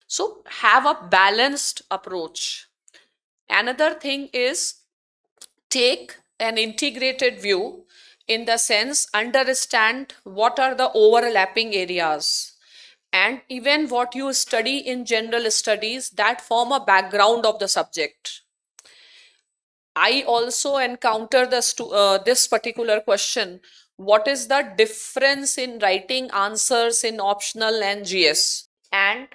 So have a balanced approach. Another thing is take an integrated view, in the sense understand what are the overlapping areas, and even what you study in general studies that form a background of the subject. I also encounter this particular question: what is the difference in writing answers in optional and GS? And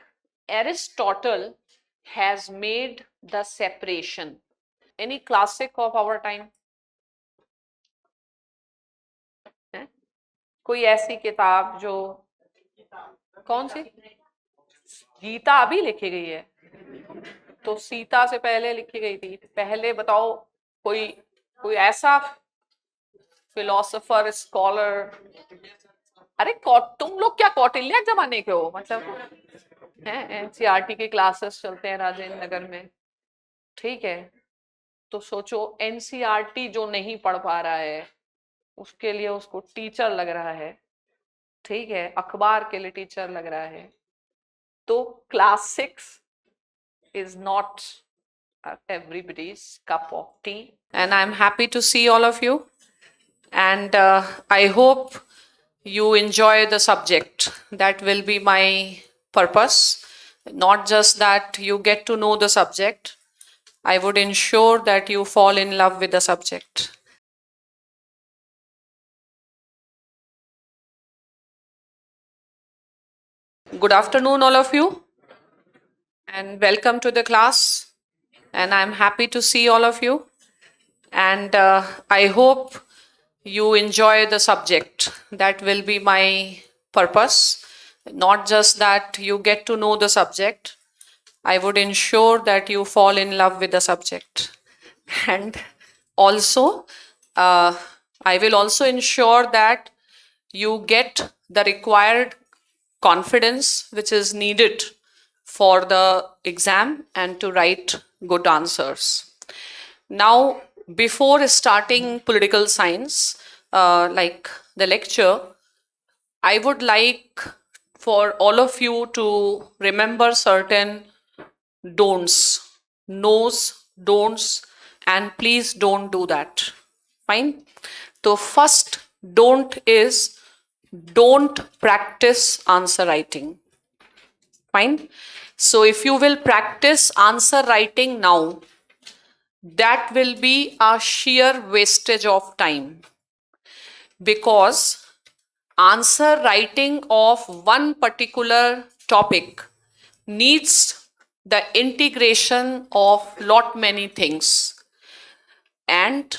Aristotle has made the separation. Any classic of our time? है? कोई ऐसी किताब जो, कौन सी? गीता अभी लिखी गई है, तो सीता से पहले लिखी गई थी। पहले बताओ, कोई कोई ऐसा फिलोसोफर स्कॉलर। अरे तुम लोग क्या कौटिल्य जमाने के हो? मतलब है, एनसीईआरटी के क्लासेस चलते हैं राजेंद्र नगर में, ठीक है? तो सोचो, एनसीईआरटी जो नहीं पढ़ पा रहा है उसके लिए उसको टीचर लग रहा है, ठीक है? अखबार के लिए टीचर लग रहा है। तो class 6 is not everybody's cup of tea, and I'm happy to see all of you, and I hope you enjoy the subject. That will be my purpose. Not just that you get to know the subject, I would ensure that you fall in love with the subject. Good afternoon, all of you, and welcome to the class. And I'm happy to see all of you, and I hope you enjoy the subject. That will be my purpose. Not just that you get to know the subject, I would ensure that you fall in love with the subject. And also, I will also ensure that you get the required confidence which is needed for the exam and to write good answers. Now, before starting political science, like the lecture, I would like for all of you to remember certain don'ts, no's, don'ts, and please don't do that. Fine? So, first don't is don't practice answer writing. Fine? So, if you will practice answer writing now, that will be a sheer wastage of time, because answer writing of one particular topic needs the integration of lot many things. And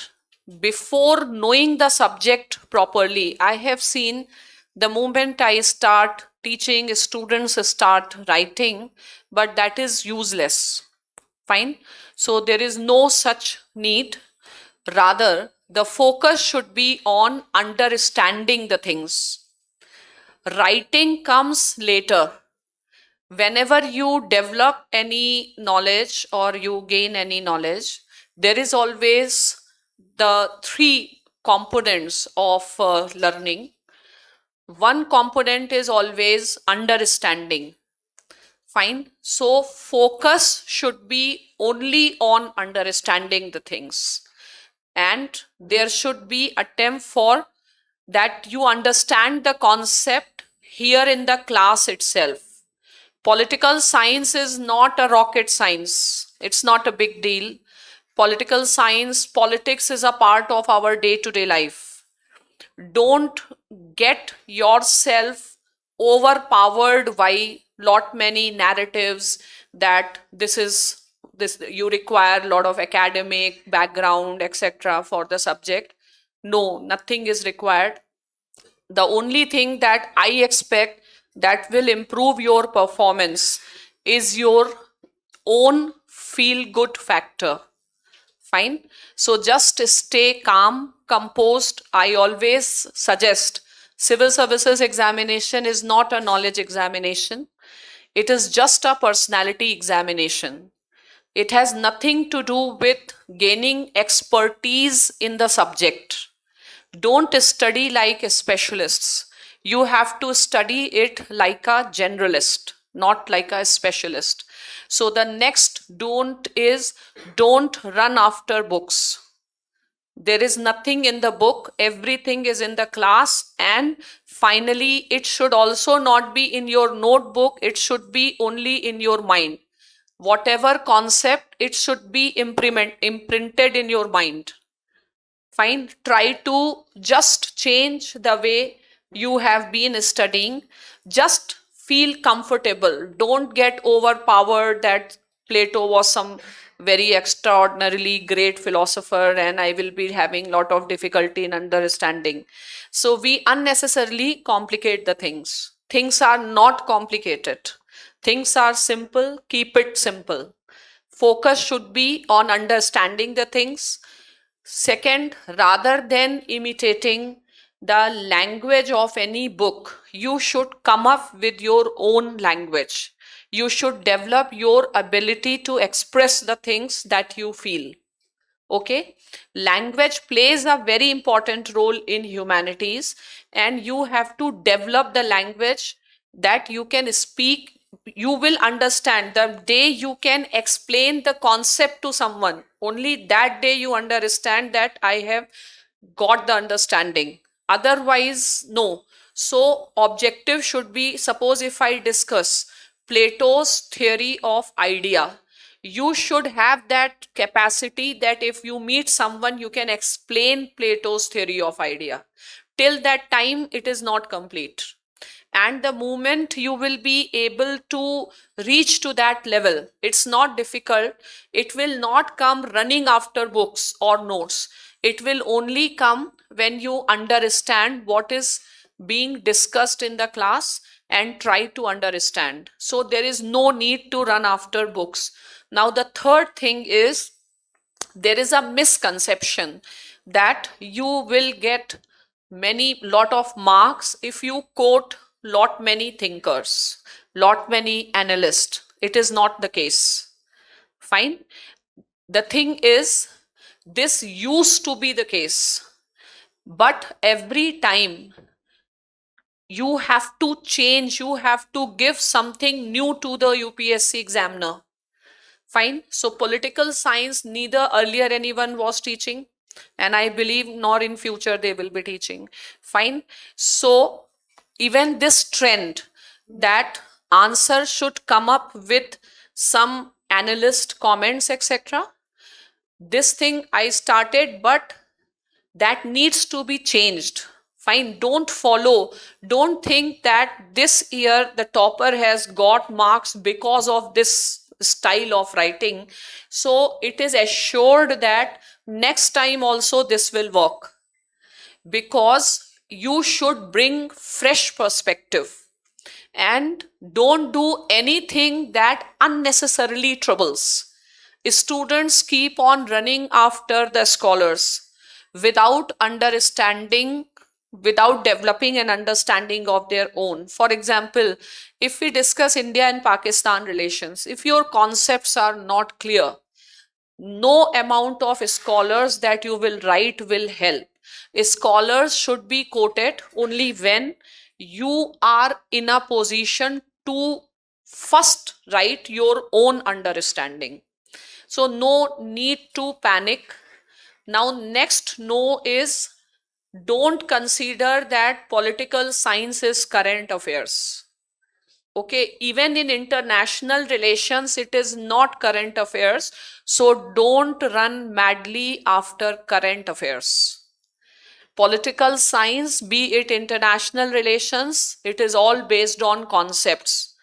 before knowing the subject properly, I have seen the moment I start teaching, students start writing, but that is useless. Fine? So there is no such need. Rather, the focus should be on understanding the things. Writing comes later. Whenever you develop any knowledge or you gain any knowledge, there is always the three components of learning. One component is always understanding. Fine. So focus should be only on understanding the things. And there should be attempt for that you understand the concept here in the class itself. Political science is not a rocket science. It's not a big deal. Political science, politics is a part of our day-to-day life. Don't get yourself overpowered by lot many narratives that this you require a lot of academic background, etc. for the subject. No, nothing is required. The only thing that I expect that will improve your performance is your own feel good factor. Fine. So just stay calm, composed. I always suggest civil services examination is not a knowledge examination. It is just a personality examination. It has nothing to do with gaining expertise in the subject. Don't study like specialists. You have to study it like a generalist. not like a specialist. So the next don't is don't run after books. There is nothing in the book, everything is in the class. And finally, it should also not be in your notebook, it should be only in your mind. Whatever concept, it should be imprinted in your mind. Fine. Try to just change the way you have been studying. Just feel comfortable. Don't get overpowered that Plato was some very extraordinarily great philosopher and I will be having lot of difficulty in understanding. So we unnecessarily complicate the things. Things are not complicated. Things are simple. Keep it simple. Focus should be on understanding the things. Second, rather than imitating the language of any book, you should come up with your own language. You should develop your ability to express the things that you feel. Okay, language plays a very important role in humanities, and you have to develop the language that you can speak. You will understand the day you can explain the concept to someone, only that day you understand that I have got the understanding. Otherwise, no. So objective should be, suppose if I discuss Plato's theory of idea, you should have that capacity that if you meet someone, you can explain Plato's theory of idea. Till that time, it is not complete. And the moment you will be able to reach to that level, it's not difficult. It will not come running after books or notes. It will only come when you understand what is being discussed in the class and try to understand. So there is no need to run after books. Now the third thing is, there is a misconception that you will get many lot of marks if you quote lot many thinkers, lot many analysts. It is not the case. Fine. The thing is, this used to be the case, but every time you have to change, you have to give something new to the UPSC examiner. Fine. So political science, neither earlier anyone was teaching, and I believe nor in future they will be teaching. Fine. So even this trend that answer should come up with some analyst comments, etc. This thing I started, but that needs to be changed. Fine, don't follow, don't think that this year the topper has got marks because of this style of writing. So it is assured that next time also this will work, because you should bring fresh perspective and don't do anything that unnecessarily troubles. Students keep on running after the scholars without understanding, without developing an understanding of their own. For example, if we discuss India and Pakistan relations, if your concepts are not clear, no amount of scholars that you will write will help. Scholars should be quoted only when you are in a position to first write your own understanding. So no need to panic. Now next no is, don't consider that political science is current affairs. Okay, even in international relations, it is not current affairs. So don't run madly after current affairs. Political science, be it international relations, it is all based on concepts.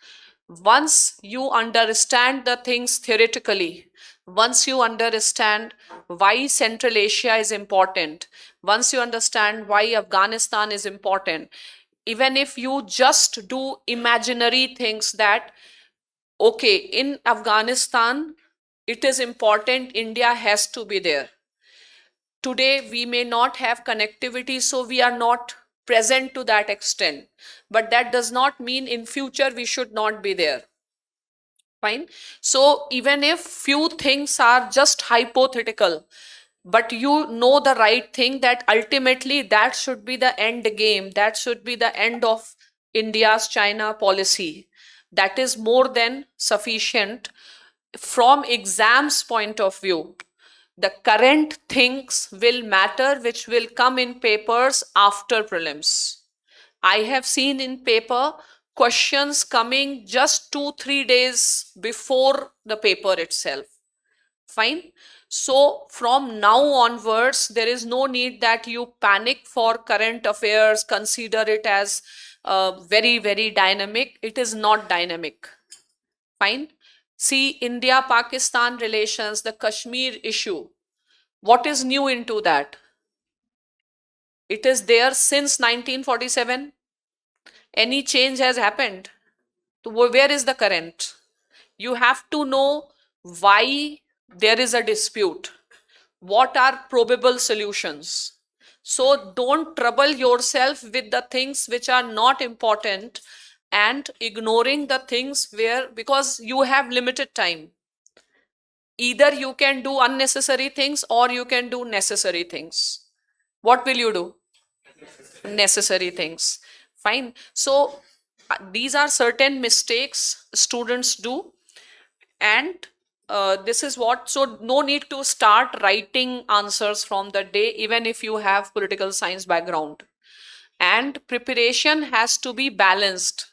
Once you understand the things theoretically, once you understand why Central Asia is important, once you understand why Afghanistan is important, even if you just do imaginary things that, okay, in Afghanistan, it is important, India has to be there. Today, we may not have connectivity, so we are not present to that extent. But that does not mean in future we should not be there. Fine. So even if few things are just hypothetical, but you know the right thing that ultimately that should be the end game, that should be the end of India's China policy, That is more than sufficient. From exams point of view, the current things will matter which will come in papers after prelims. I have seen in paper questions coming just 2-3 days before the paper itself. Fine. So from now onwards, there is no need that you panic for current affairs, consider it as very, very dynamic. It is not dynamic. Fine. See, India Pakistan relations, the Kashmir issue. What is new into that? It is there since 1947. Any change has happened? So where is the current? You have to know why there is a dispute. What are probable solutions? So don't trouble yourself with the things which are not important and ignoring the things where, because you have limited time. Either you can do unnecessary things or you can do necessary things. What will you do? Necessary things. Fine. So these are certain mistakes students do, and this is what, so no need to start writing answers from the day, even if you have political science background. And preparation has to be balanced.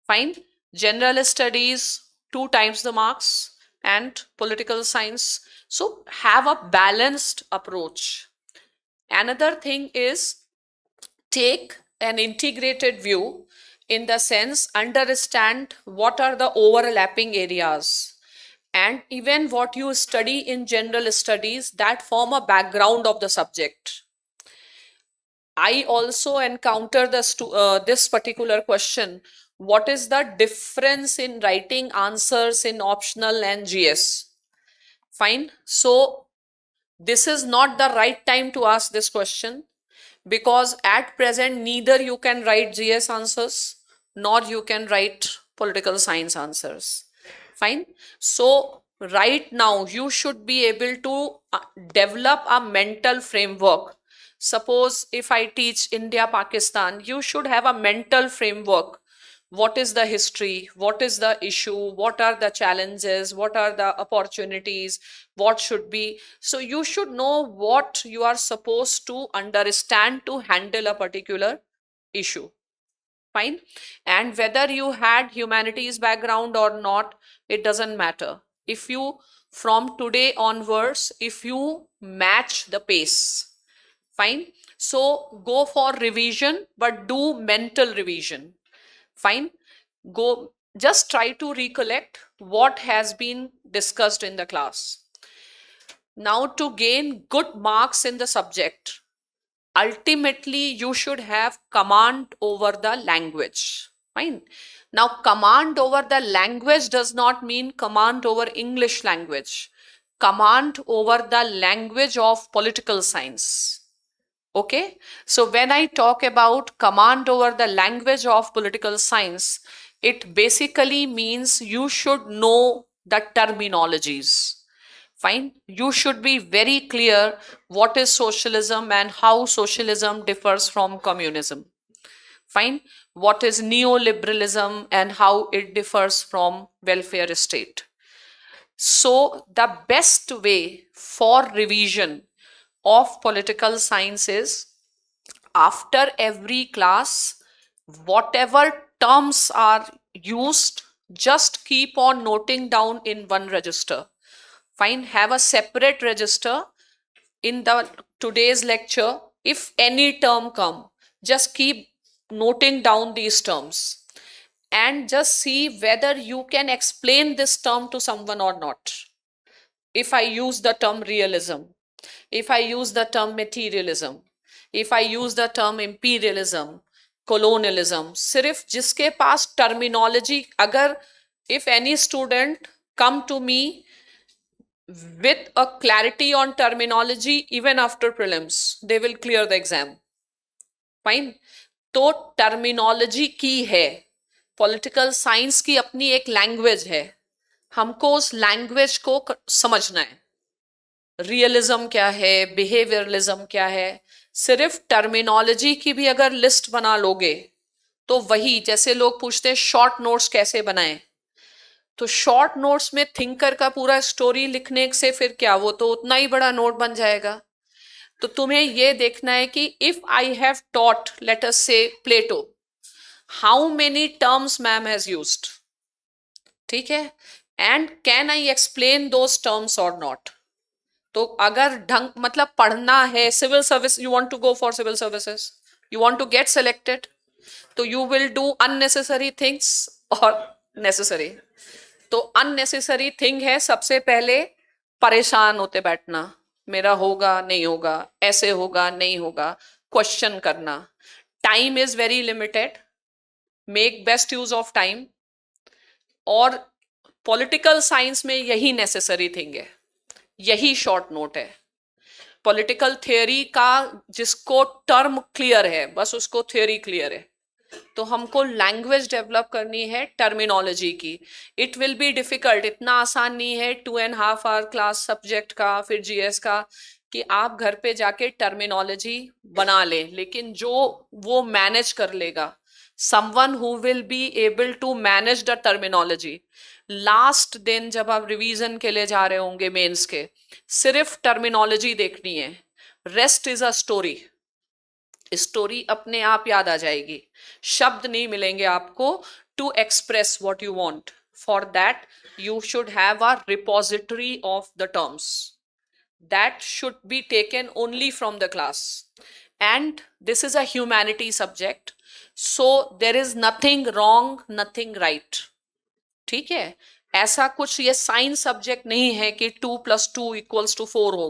Fine. General studies 2 times the marks, and political science, so have a balanced approach. Another thing is, take an integrated view, in the sense understand what are the overlapping areas, and even what you study in general studies that form a background of the subject. I also encounter this particular question: what is the difference in writing answers in optional and GS? Fine. So this is not the right time to ask this question, because at present neither you can write GS answers nor you can write political science answers. Fine. So right now you should be able to develop a mental framework. Suppose if I teach India Pakistan, you should have a mental framework. What is the history? What is the issue? What are the challenges? What are the opportunities? What should be? So you should know what you are supposed to understand to handle a particular issue. Fine. And whether you had humanities background or not, it doesn't matter. If you, from today onwards, if you match the pace, fine. So go for revision, but do mental revision. Fine. Go, just try to recollect what has been discussed in the class. Now, to gain good marks in the subject, ultimately you should have command over the language. Fine. Now, command over the language does not mean command over English language. Command over the language of political science. Okay. So when I talk about command over the language of political science, it basically means you should know the terminologies. Fine. You should be very clear what is socialism and how socialism differs from communism. Fine. What is neoliberalism and how it differs from welfare state. So the best way for revision of political science is, after every class, whatever terms are used, just keep on noting down in one register. Fine. Have a separate register. In the today's lecture, if any term come, just keep noting down these terms and just see whether you can explain this term to someone or not. If I use the term realism, if I use the term materialism, if I use the term imperialism, colonialism, सिर्फ जिसके पास terminology, अगर, if any student come to me with a clarity on terminology, even after prelims, they will clear the exam. Fine. तो terminology की है, political science की अपनी एक language है, हमको उस language को समझना है. रियलिज्म क्या है, बिहेवियरलिज्म क्या है, सिर्फ टर्मिनोलॉजी की भी अगर लिस्ट बना लोगे तो वही जैसे लोग पूछते हैं शॉर्ट नोट्स कैसे बनाएं, तो शॉर्ट नोट्स में थिंकर का पूरा स्टोरी लिखने से फिर क्या, वो तो उतना ही बड़ा नोट बन जाएगा। तो तुम्हें ये देखना है कि if I have taught let us say Plato, how many terms ma'am has used, ठीक है, and can I explain those terms और नॉट। तो अगर ढंग मतलब पढ़ना है, civil service, you want to go for civil services, you want to get selected, तो you will do unnecessary things और नेसेसरी। तो अननेसेसरी थिंग है सबसे पहले परेशान होते बैठना, मेरा होगा नहीं होगा, ऐसे होगा नहीं होगा, क्वेश्चन करना। Time is very limited, make best use of time. और पॉलिटिकल साइंस में यही नेसेसरी थिंग है, यही शॉर्ट नोट है। पॉलिटिकल थियोरी का जिसको टर्म क्लियर है बस उसको थियोरी क्लियर है। तो हमको लैंग्वेज डेवलप करनी है टर्मिनोलॉजी की। इट विल बी डिफिकल्ट, इतना आसान नहीं है 2.5 आवर क्लास सब्जेक्ट का फिर जीएस का कि आप घर पे जाके टर्मिनोलॉजी बना लें, लेकिन जो वो मैनेज कर लेगा, someone who will be able to manage the terminology. Last दिन जब आप रिवीजन के लिए जा रहे होंगे मेंस के, सिर्फ टर्मिनोलॉजी देखनी है, rest is a story. Story अपने आप याद आ जाएगी, शब्द नहीं मिलेंगे आपको to express what you want. For that you should have a repository of the terms that should be taken only from the class, and this is a humanity subject, so there is nothing wrong, nothing right, ठीक है। ऐसा कुछ ये science subject नहीं है कि 2+2=4 हो,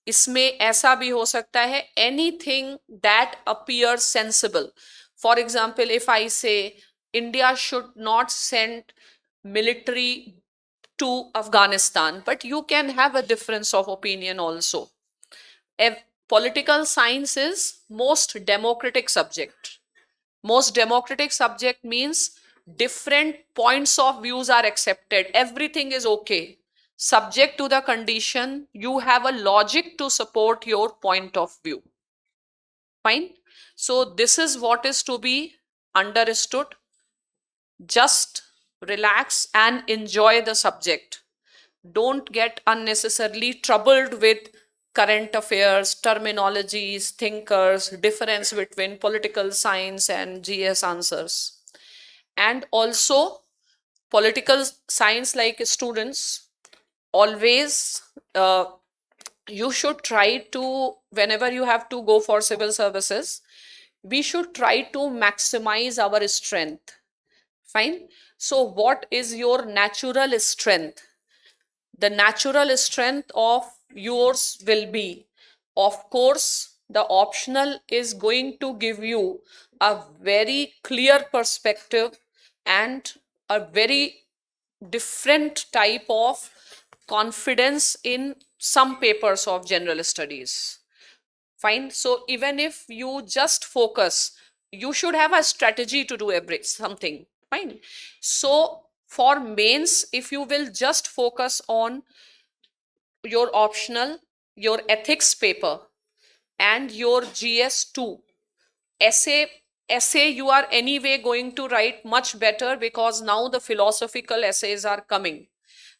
इसमें ऐसा भी हो सकता है anything that appear sensible. For example if I say India should not send military to Afghanistan, but you can have a difference of opinion also. Political science is most democratic subject. Most democratic subject means different points of views are accepted. Everything is okay. Subject to the condition you have a logic to support your point of view. Fine. So this is what is to be understood. Just relax and enjoy the subject. Don't get unnecessarily troubled with current affairs, terminologies, thinkers, difference between political science and GS answers. And also, political science like students, always you should try to, whenever you have to go for civil services, we should try to maximize our strength. Fine. So what is your natural strength? The natural strength of yours will be, of course, the optional is going to give you a very clear perspective and a very different type of confidence in some papers of general studies. Fine. So even if you just focus, you should have a strategy to do something. Fine. So for mains, if you will just focus on your optional, your ethics paper, and your GS2 essay you are anyway going to write much better because now the philosophical essays are coming.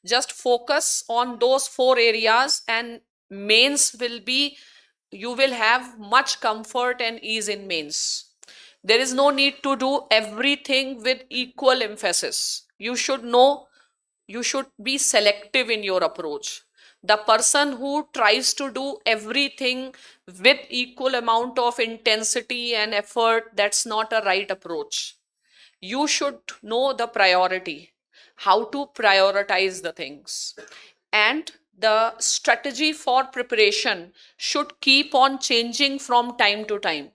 Just focus on those 4 areas and mains will be, you will have much comfort and ease in mains. There is no need to do everything with equal emphasis. You should know, you should be selective in your approach. The person who tries to do everything with equal amount of intensity and effort, that's not a right approach. You should know the priority, how to prioritize the things. And the strategy for preparation should keep on changing from time to time.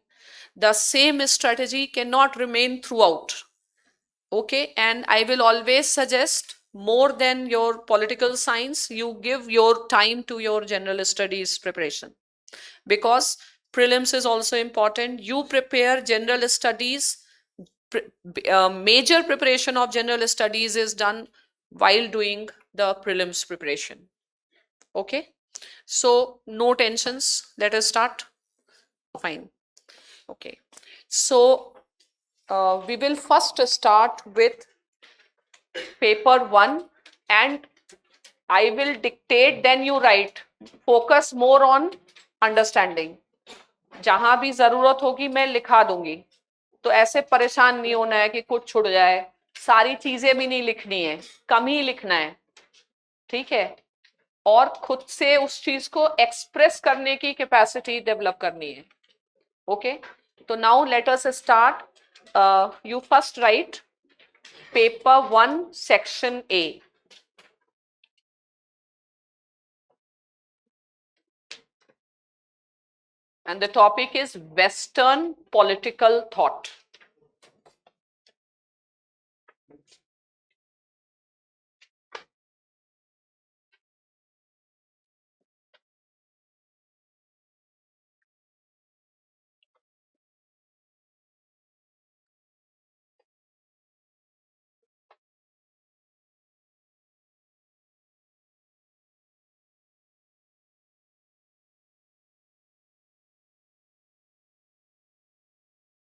The same strategy cannot remain throughout. Okay, and I will always suggest more than your political science, you give your time to your general studies preparation, because prelims is also important. You prepare general studies, major preparation of general studies is done while doing the prelims preparation. Okay, so no tensions, let us start. Fine. Okay, so We will first start with paper 1 and I will dictate, then you write. Focus more on understanding. जहां भी जरूरत होगी मैं लिखा दूंगी, तो ऐसे परेशान नहीं होना है कि कुछ छूट जाए। सारी चीजें भी नहीं लिखनी है, कम ही लिखना है, ठीक है। और खुद से उस चीज को एक्सप्रेस करने की कैपेसिटी डेवलप करनी है। ओके, तो now let us start. You first right paper 1 section A. And the topic is Western political thought.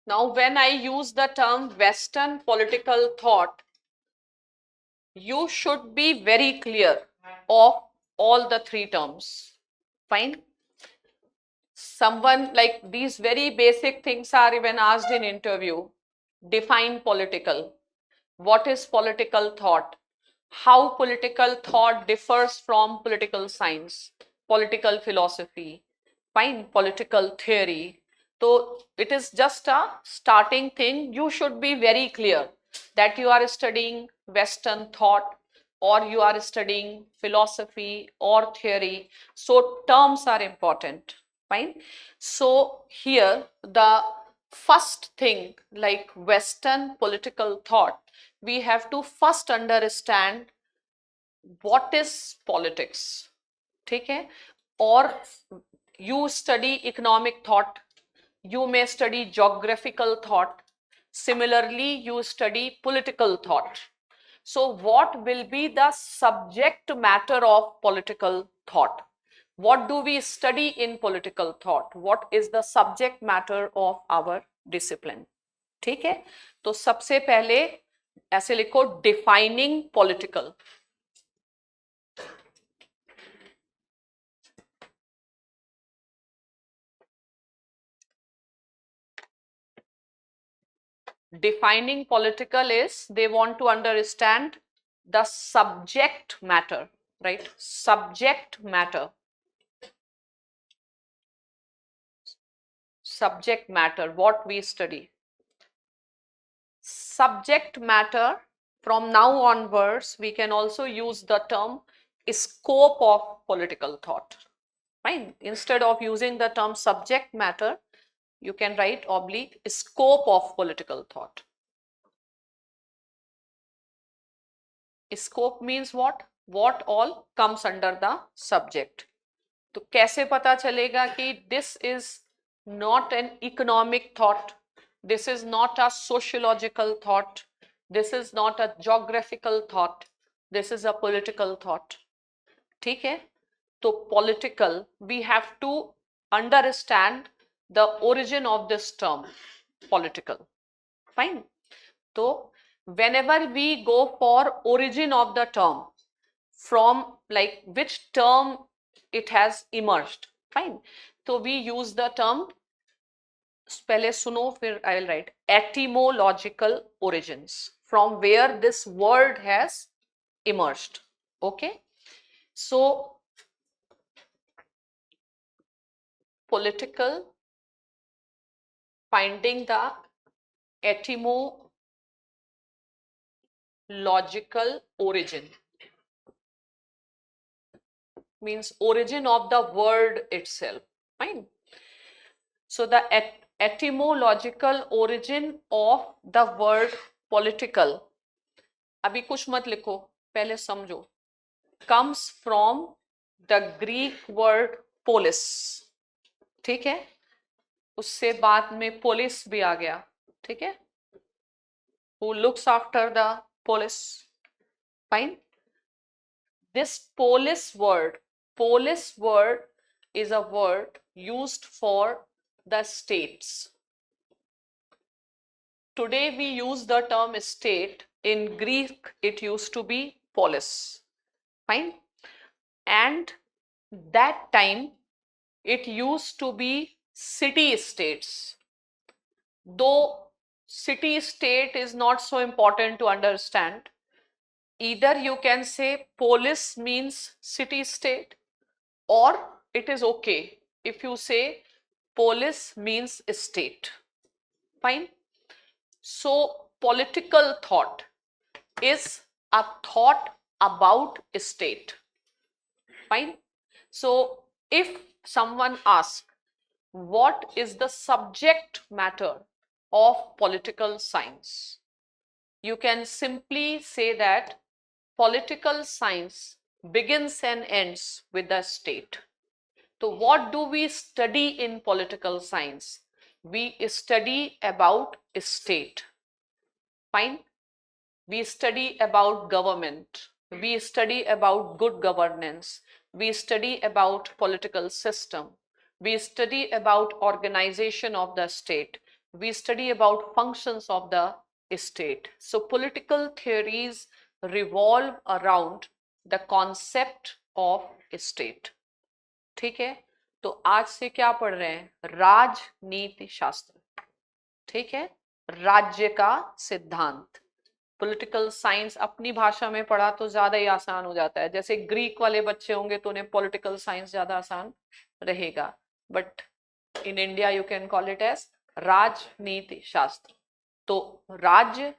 Now, when I use the term Western political thought, you should be very clear of all the three terms. Fine. Someone like these very basic things are even asked in interview. Define political. What is political thought? How political thought differs from political science, political philosophy, fine, political theory. So it is just a starting thing. You should be very clear that you are studying Western thought or you are studying philosophy or theory. So terms are important. Fine. So here the first thing, like Western political thought, we have to first understand what is politics. ठीक है, और you study economic thought, you may study geographical thought, similarly you study political thought. So what will be the subject matter of political thought? What do we study in political thought? What is the subject matter of our discipline? ठीक है, तो सबसे पहले ऐसे लिखो defining political. Defining political is they want to understand the subject matter, right? Subject matter. Subject matter, what we study. Subject matter, from now onwards, we can also use the term scope of political thought. Fine. Instead of using the term subject matter, you can write oblique scope of political thought. Scope means what? What all comes under the subject. तो कैसे पता चलेगा कि this is not an economic thought, this is not a sociological thought, this is not a geographical thought, this is a political thought. ठीक है, तो political, we have to understand the origin of this term political. Fine. So whenever we go for origin of the term, from like which term it has emerged, fine, so we use the term, पहले सुनो फिर I will write, etymological origins, from where this word has emerged. Okay, so political, finding the etymological origin means origin of the word itself. Fine. So the etymological origin of the word political, अभी कुछ मत लिखो, पहले समझो, comes from the Greek word polis. ठीक है, उससे बाद में पोलिस भी आ गया, ठीक है, who looks after the polis. Fine. This polis word is a word used for the states today we use the term state. In Greek, it used to be polis. Fine. And that time, it used to be city states. Though city state is not so important to understand, either you can say polis means city state, or it is okay if you say polis means state. Fine. So political thought is a thought about state. Fine. So if someone asks, what is the subject matter of political science? You can simply say that political science begins and ends with the state. So what do we study in political science? We study about state. Fine. We study about government. We study about good governance. We study about political system. We study about organization of the state. We study about functions of the state. So political theories revolve around the concept of state. ठीक है, तो आज से क्या पढ़ रहे हैं? राजनीति शास्त्र. ठीक है, राज्य का सिद्धांत. पॉलिटिकल साइंस अपनी भाषा में पढ़ा तो ज्यादा ही आसान हो जाता है. जैसे ग्रीक वाले बच्चे होंगे तो उन्हें पॉलिटिकल साइंस ज्यादा आसान रहेगा, but in India you can call it as राजनीति शास्त्र. तो राज्य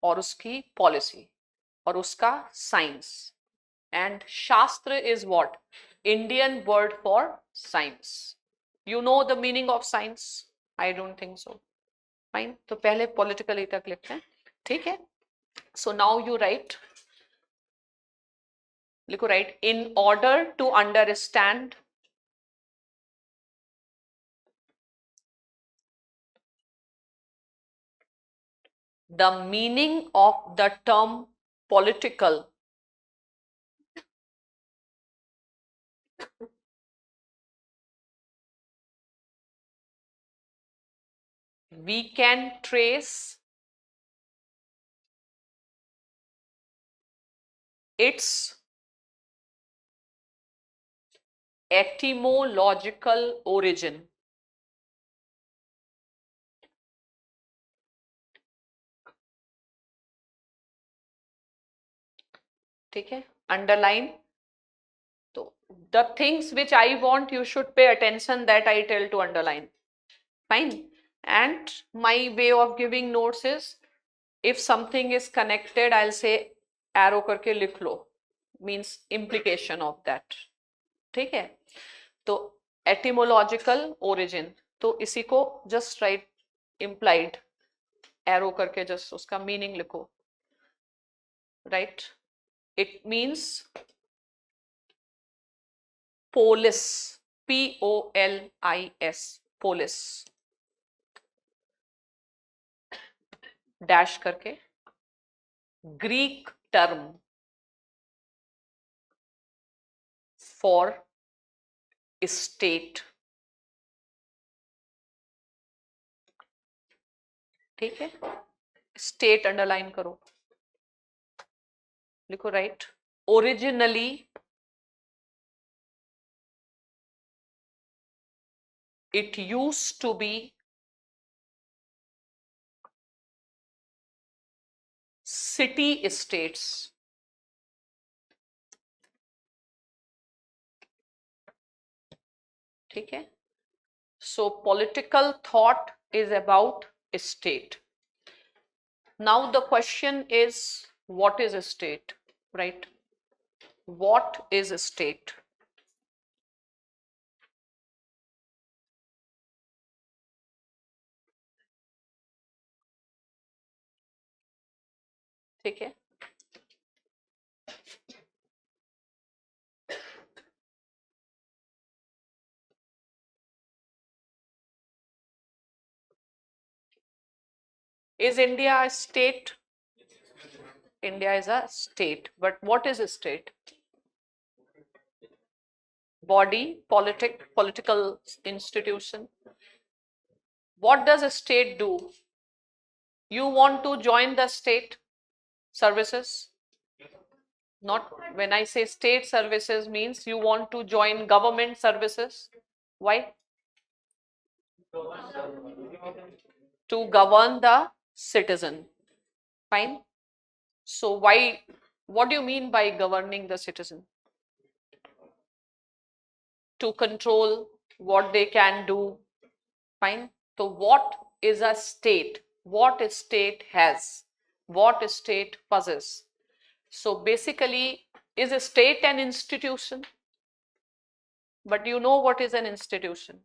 और उसकी पॉलिसी और उसका science. And Shastra is what? Indian word for science. You know the meaning of science? I don't think so. Fine. तो पहले politically तक लिखते हैं. ठीक है. So now you write. लिखो write. In order to understand the meaning of the term political, we can trace its etymological origin. ठीक है, underline. So the things which I want you should pay attention that I tell to underline. Fine. And my way of giving notes is, if something is connected, I'll say arrow करके लिख लो, means implication of that. ठीक है, तो etymological origin, तो इसी को just write implied, arrow करके just उसका meaning लिखो. Right. It means polis, P-O-L-I-S, polis, dash करके, ग्रीक टर्म फॉर स्टेट. ठीक है, स्टेट अंडरलाइन करो, लिखो right. Originally it used to be city states. ठीक है, so political thought is about state. Now the question is, what is a state, right? What is a state? ठीक है, is India a state? India is a state, but what is a state? Body, political institution. What does a state do? You want to join the state services? Not, when I say state services means you want to join government services. Why? To govern the citizen. Fine. So why, what do you mean by governing the citizen? To control what they can do. Fine. So what is a state? What a state has? What a state possesses? So basically, is a state an institution? But you know what is an institution?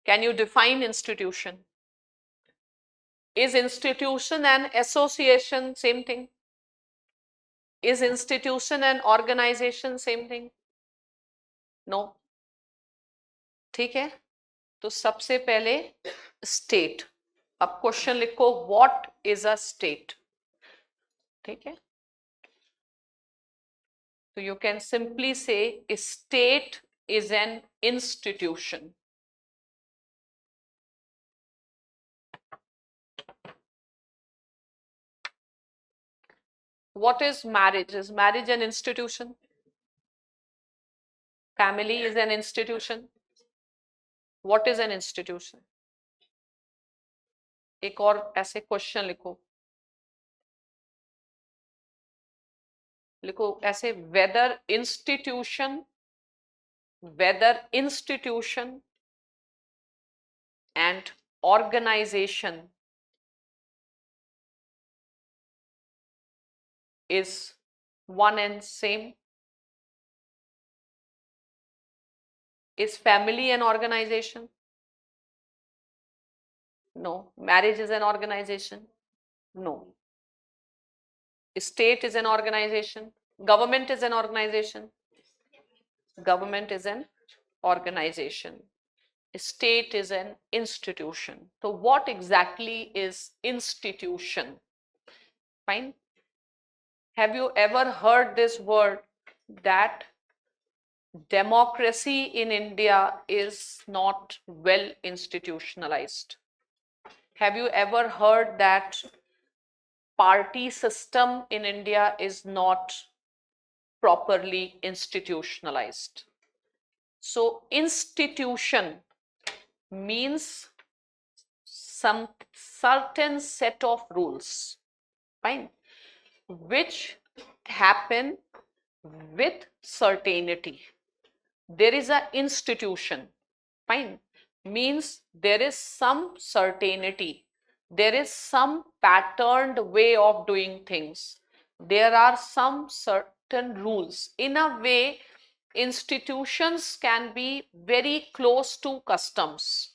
Can you define institution? Is institution an association? Same thing. Is institution an organization? Same thing. No. ठीक है, तो सबसे पहले state. अब question लिखो, what is a state. ठीक है, तो यू कैन सिंपली से state is an institution. What is marriage? Is marriage an institution? Family is an institution. What is an institution? एक और ऐसे क्वेश्चन लिखो, लिखो ऐसे, whether institution and organization is one and same. Is family an organization? No. Marriage is an organization? No. State is an organization? Government is an organization? Government is an organization. State is an institution. So what exactly is institution? Fine. Have you ever heard this word that democracy in India is not well institutionalized? Have you ever heard that party system in India is not properly institutionalized? So institution means some certain set of rules, fine, which happen with certainty. There is an institution, fine, means there is some certainty, there is some patterned way of doing things, there are some certain rules. In a way, institutions can be very close to customs,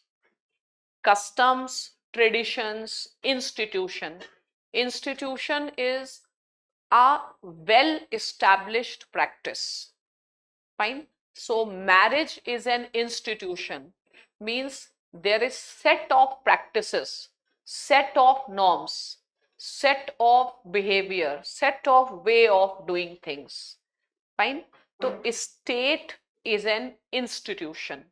traditions, institution. Institution is a well established practice, fine. So marriage is an institution, means there is set of practices, set of norms, set of behavior, set of way of doing things, fine. So state is an institution,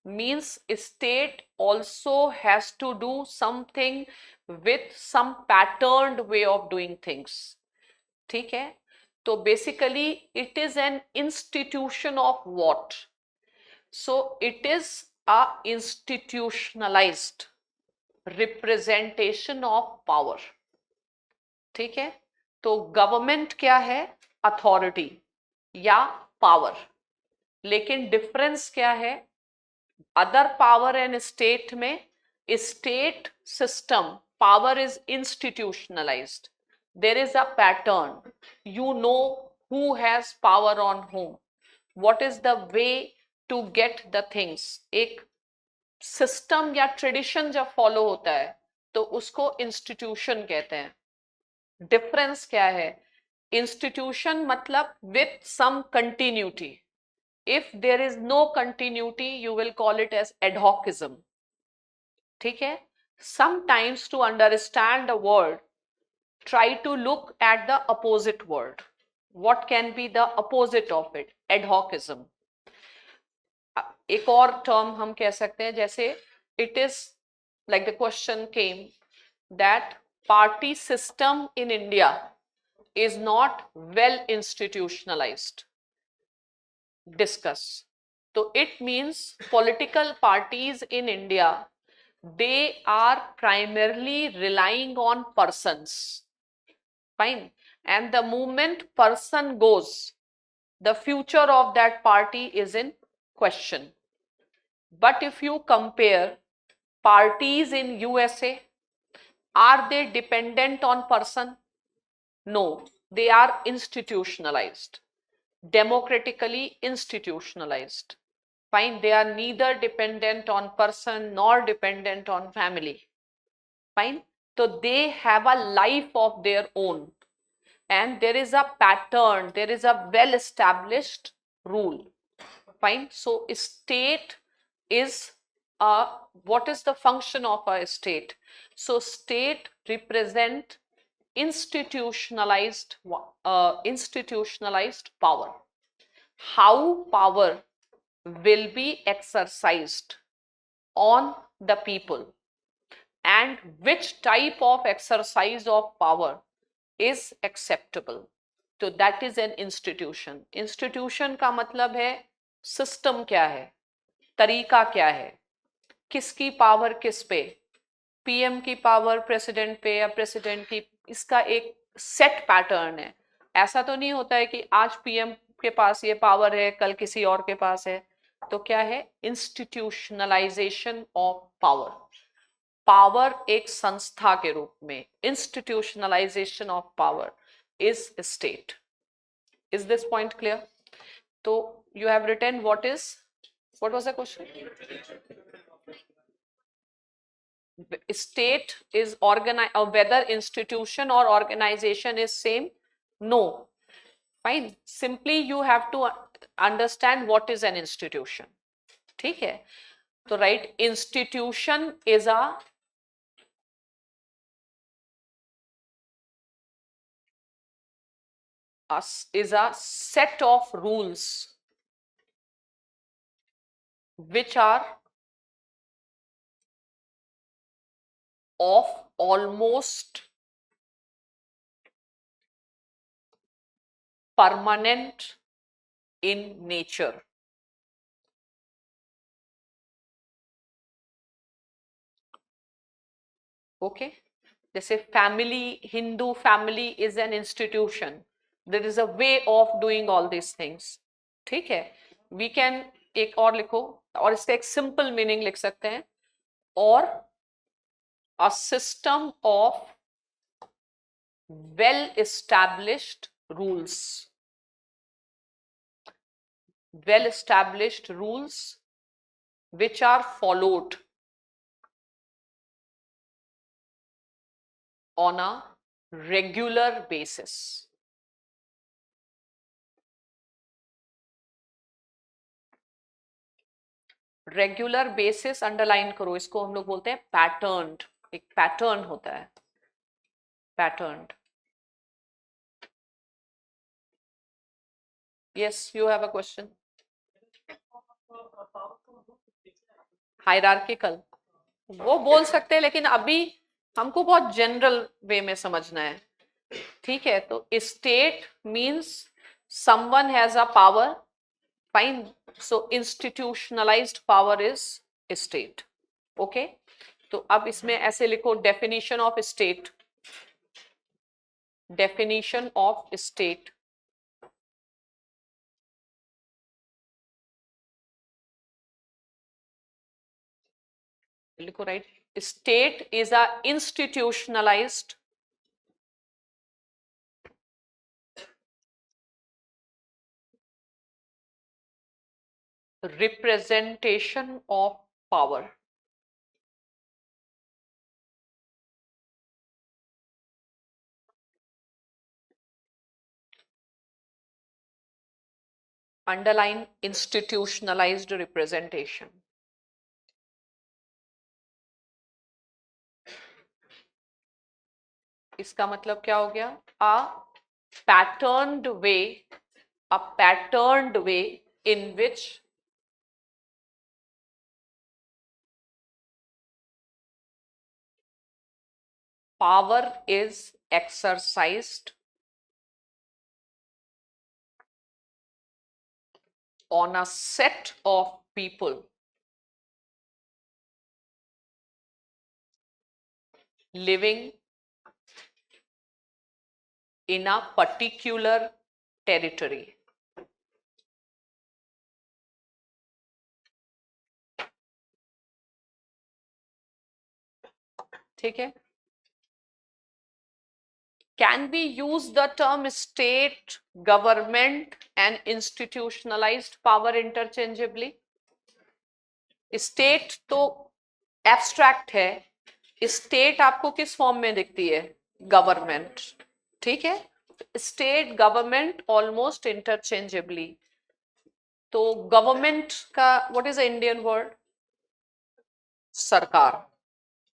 means state also has to do something with some patterned way of doing things. ठीक है, तो basically it is an institution of what? So it is a institutionalized representation of power. ठीक है, तो government क्या है? Authority या power. लेकिन डिफरेंस क्या है? अदर पावर एंड स्टेट में state system power is institutionalised. There is a pattern. You know who has power on whom. What is the way to get the things. एक system या tradition जब follow होता है तो उसको institution कहते हैं. डिफरेंस क्या है? इंस्टीट्यूशन मतलब with some continuity. If there is no continuity you will call it as adhocism. ठीक है, sometimes to understand the word try to look at the opposite word. What can be the opposite of it? Adhocism. एक और term हम कह सकते हैं, जैसे it is like the question came that party system in India is not well institutionalized. Discuss. So it means political parties in India, they are primarily relying on persons. Fine. And the moment person goes, the future of that party is in question. But if you compare parties in USA, are they dependent on person? No, they are institutionalized, democratically institutionalized. Fine, they are neither dependent on person nor dependent on family. Fine, so they have a life of their own, and there is a pattern, there is a well established rule. Fine, so state is what is the function of a state? So state represent institutionalized institutionalized power. How power will be exercised on the people, and which type of exercise of power is acceptable. तो that is an institution. Institution का मतलब है system क्या है, तरीका क्या है, किसकी पावर किस पे, पीएम की पावर प्रेसिडेंट पे या प्रेसिडेंट की, इसका एक सेट पैटर्न है. ऐसा तो नहीं होता है कि आज पीएम के पास ये पावर है, कल किसी और के पास है. तो क्या है? Institutionalisation of power. पावर एक संस्था के रूप में, institutionalization of power is state. Is this point clear? तो you have written what was the question? State is organized, or whether institution or organization is same? No. Fine. Simply you have to understand what is an institution. ठीक है? तो right, institution is a set of rules which are of almost permanent in nature. Okay, जैसे family, Hindu family is an institution. There is a way of doing all this things. ठीक है, we can एक और लिखो, और इसका एक simple meaning लिख सकते हैं, और a system of well established rules. Well established rules which are followed on a regular basis. Regular basis underline करो, इसको हम लोग बोलते हैं पैटर्न्ड. एक पैटर्न होता है, patterned. Yes, you have a question. Hierarchical वो बोल सकते हैं, लेकिन अभी हमको बहुत जनरल वे में समझना है. ठीक है, तो state means someone has a power. Fine, so institutionalized power is state. Okay, तो अब इसमें ऐसे लिखो, definition of state. Definition of state. लिखो, right. State is a institutionalized representation of power. Underline institutionalized representation. इसका मतलब क्या हो गया? patterned way a patterned way in which power is exercised on a set of people living in a particular territory. ठीक है? Can we use the term state, government and institutionalized power interchangeably? State तो abstract है, state आपको किस form में दिखती है? Government. ठीक है? State government almost interchangeably. तो गवर्नमेंट का what is the Indian word? सरकार.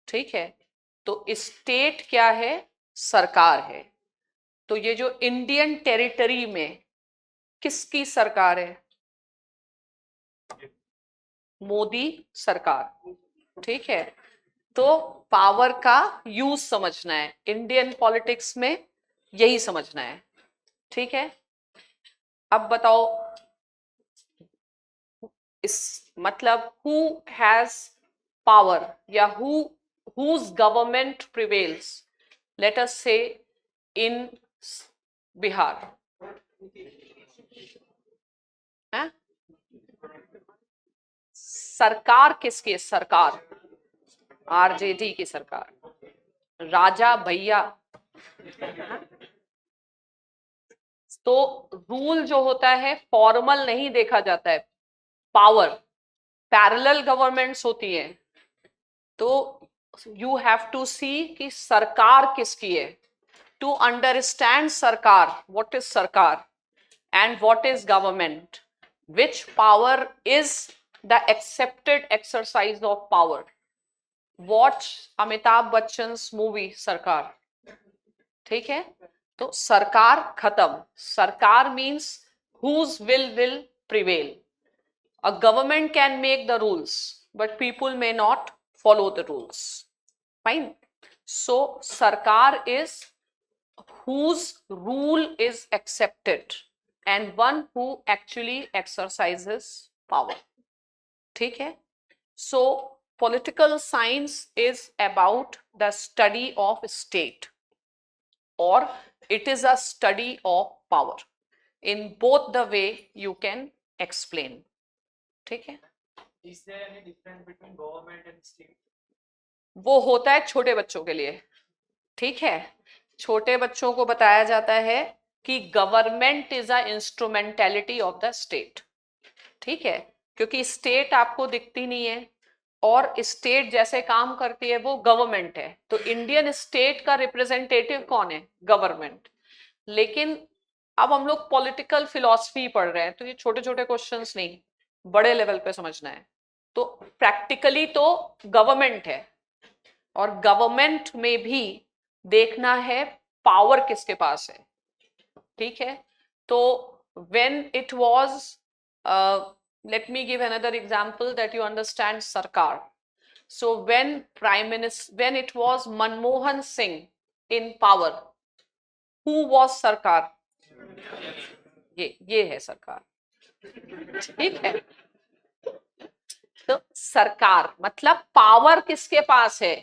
ठीक है? तो स्टेट क्या है? सरकार है. तो ये जो इंडियन टेरिटरी में किसकी सरकार है? मोदी सरकार. ठीक है? तो पावर का यूज समझना है इंडियन पॉलिटिक्स में, यही समझना है. ठीक है? अब बताओ इस मतलब हु हैज पावर या whose government prevails, let us say in Bihar. है? सरकार किसकी? सरकार आरजेडी की सरकार. राजा भैया. तो रूल जो होता है फॉर्मल नहीं देखा जाता है, पावर. पैरेलल गवर्नमेंट्स होती हैं. तो यू हैव टू सी कि सरकार किसकी है. To understand sarkar, what is sarkar and what is government, which power is the accepted exercise of power. Watch Amitabh Bachchan's movie Sarkar. ठीक है? तो सरकार खत्म. Sarkar means whose will prevail. A government can make the rules, but people may not follow the rules. Fine. So sarkar is whose rule is accepted and one who actually exercises power. ठीक है? So political science is about the study of state, or it is a study of power. In both the way you can explain. ठीक है? Is there any difference between government and state? वो होता है छोटे बच्चों के लिए. ठीक है? छोटे बच्चों को बताया जाता है कि government is a instrumentality of the state. ठीक है? क्योंकि स्टेट आपको दिखती नहीं है और स्टेट जैसे काम करती है वो गवर्नमेंट है. तो इंडियन स्टेट का रिप्रेजेंटेटिव कौन है? गवर्नमेंट. लेकिन अब हम लोग पॉलिटिकल फिलॉसफी पढ़ रहे हैं, तो ये छोटे छोटे क्वेश्चंस नहीं, बड़े लेवल पे समझना है. तो प्रैक्टिकली तो गवर्नमेंट है, और गवर्नमेंट में भी देखना है पावर किसके पास है. ठीक है? तो when it was let me give another example that you understand sarkar. So when it was Manmohan Singh in power, who was sarkar? ये है सरकार. ठीक है? तो सरकार मतलब पावर किसके पास है?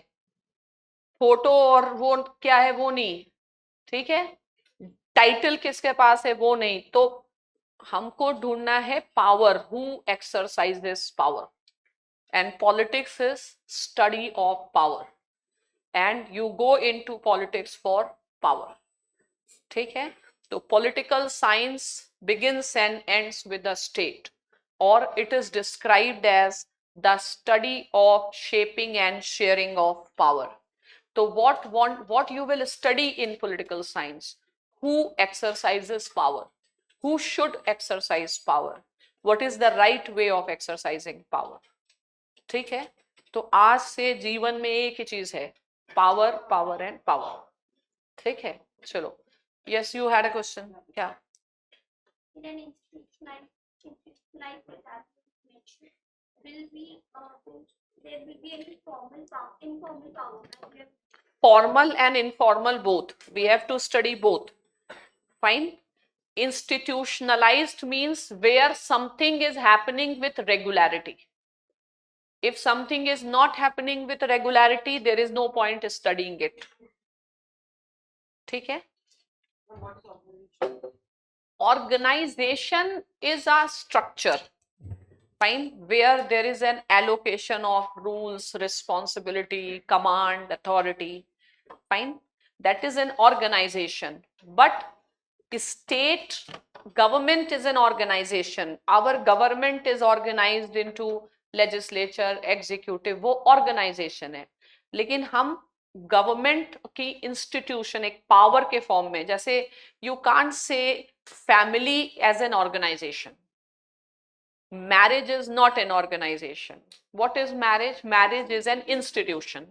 फोटो और वो क्या है वो नहीं. ठीक है? टाइटल किसके पास है वो नहीं. तो हमको ढूंढना है power, who exercises power. And politics is study of power, and you go into politics for power. ठीक है? तो political science begins and ends with the state, or it is described as the study of shaping and sharing of power. So what you will study in political science? Who exercises power? Who should exercise power? What is the right way of exercising power? ठीक है? तो आज से जीवन में एक ही चीज है, पावर, पावर एंड पावर. ठीक है? चलो. Yes, you had a question. क्या? In an institutionalized establishment, will be there will be any informal power? formal and informal both. We have to study both. Fine. Institutionalized means where something is happening with regularity. If something is not happening with regularity, there is no point studying it. ठीक है? Organization is a structure, fine, where there is an allocation of rules, responsibility, command, authority, fine. That is an organization. But state government is an organization. Our government is organized into legislature, executive, वो organization है. लेकिन हम government की institution एक power के form में, जैसे you can't say family as an organization. Marriage is not an organization. What is marriage? Marriage is an institution.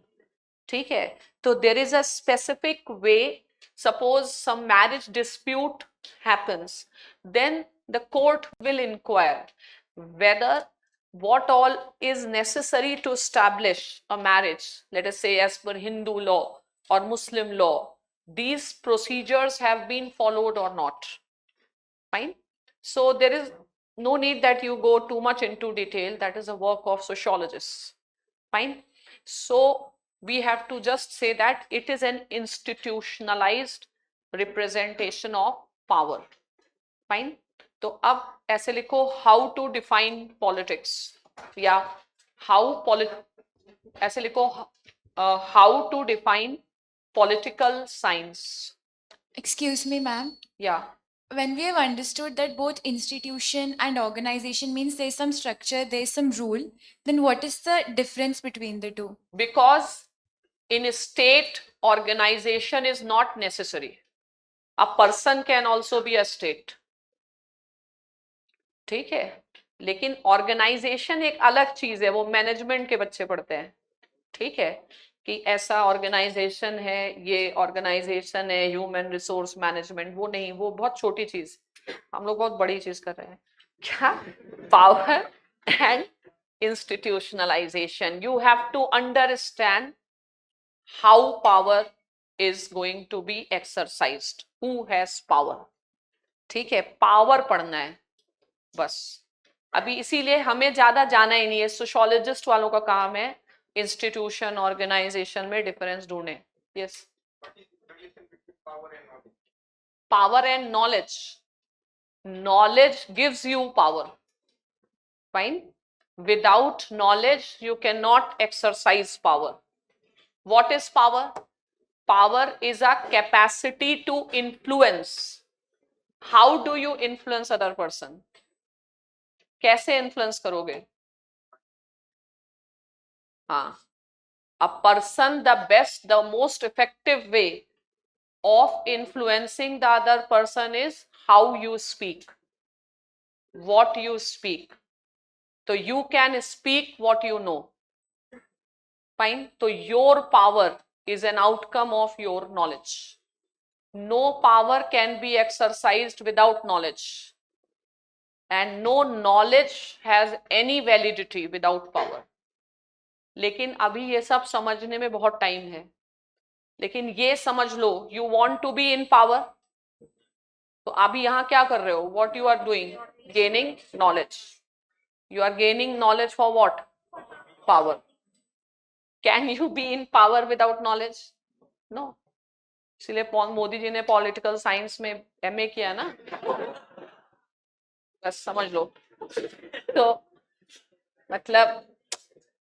ठीक है? तो there is a specific way. Suppose some marriage dispute happens, then the court will inquire whether what all is necessary to establish a marriage, let us say as per Hindu law or Muslim law, these procedures have been followed or not. Fine. So there is no need that you go too much into detail. That is a work of sociologists. Fine. So we have to just say that it is an institutionalized representation of power. Fine. तो अब ऐसे लिखो how to define politics, या ऐसे लिखो how to define political science. Excuse me, ma'am. Yeah. When we have understood that both institution and organization means there's some structure, there's some rule, then what is the difference between the two? Because in a state, organization is not necessary. A person can also be a state. ठीक है, लेकिन organisation एक अलग चीज है, वो management के बच्चे पढ़ते हैं. ठीक है, कि ऐसा ऑर्गेनाइजेशन है, ये ऑर्गेनाइजेशन है ह्यूमन रिसोर्स मैनेजमेंट, वो नहीं, वो बहुत छोटी चीज. हम लोग बहुत बड़ी चीज कर रहे हैं. क्या? Power and institutionalization. You have to understand how power is going to be exercised. Who has power? ठीक है, पावर पढ़ना है बस. अभी इसीलिए हमें ज्यादा जाना ही नहीं है. सोशियोलॉजिस्ट वालों का काम है इंस्टीट्यूशन ऑर्गेनाइजेशन में डिफरेंस ढूंढे. Yes. Power and knowledge. Knowledge gives you power. Fine. Without knowledge, you cannot exercise power. What is power? Power is a capacity to influence. How do you influence other person? कैसे influence करोगे? हाँ. A person, the best, the most effective way of influencing the other person is how you speak, what you speak. So you can speak what you know. Fine. So your power is an outcome of your knowledge. No power can be exercised without knowledge, and no knowledge has any validity without power. लेकिन अभी ये सब समझने में बहुत time है. लेकिन ये समझ लो, you want to be in power. तो अभी यहाँ क्या कर रहे हो? What you are doing? Gaining knowledge. You are gaining knowledge for what? Power. Can you be in power without knowledge? No. इसलिए मोदी जी ने पॉलिटिकल साइंस में एमए किया ना, बस समझ लो. तो मतलब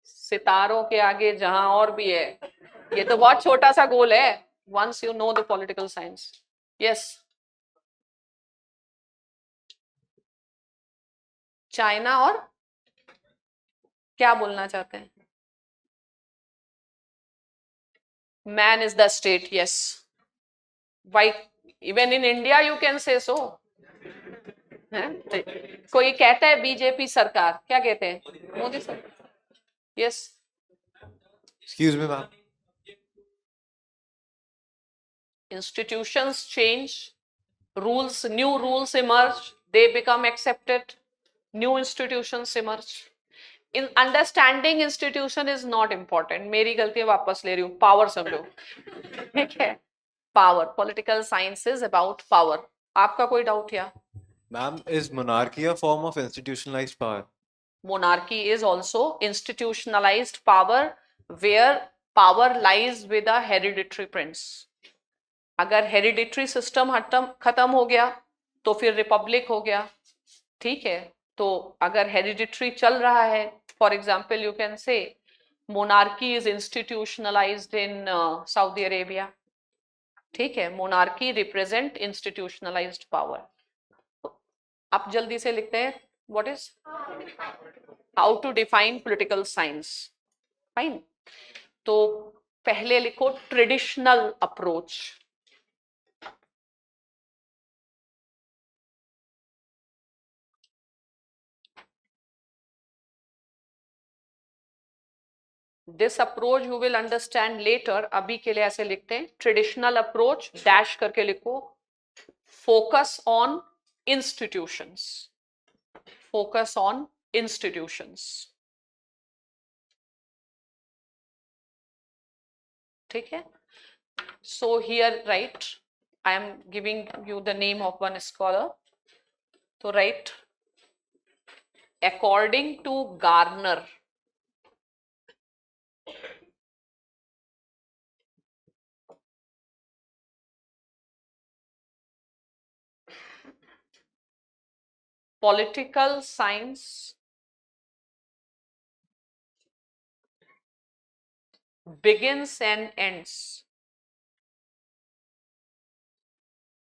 सितारों के आगे जहां और भी है, ये तो बहुत छोटा सा गोल है. Once you know the political science. Yes. China और क्या बोलना चाहते हैं? Man is the state. Yes. Why? Even in India you can say so. कोई कहता है बीजेपी सरकार, क्या कहते हैं? मोदी सरकार. Yes. Excuse me, ma'am. Institutions change, rules, new rules emerge, they become accepted, new institutions emerge. In understanding institution is not important, मेरी गलती वापस ले रही हूँ, पावर समझो, ठीक है, power, political science is about power. आपका कोई डाउट या? Ma'am, is monarchy a form of institutionalized power? Monarchy is also institutionalized power where power lies with a hereditary prince. अगर हेरिडिटरी सिस्टम खत्म हो गया तो फिर रिपब्लिक हो गया, ठीक है। तो अगर हेरिडिटरी चल रहा है, for example you can say monarchy is institutionalised in Saudi Arabia, ठीक है, मोनार्की रिप्रेजेंट इंस्टीट्यूशनलाइज्ड पावर। आप जल्दी से लिखते हैं what is how to define political science, fine. तो पहले लिखो traditional approach, this approach you will understand later, अभी के लिए ऐसे लिखते हैं ट्रेडिशनल अप्रोच डैश करके लिखो, focus on institutions, focus on institutions, ठीक है। So here right, I am giving you the name of one scholar, तो write according to Garner, political science begins and ends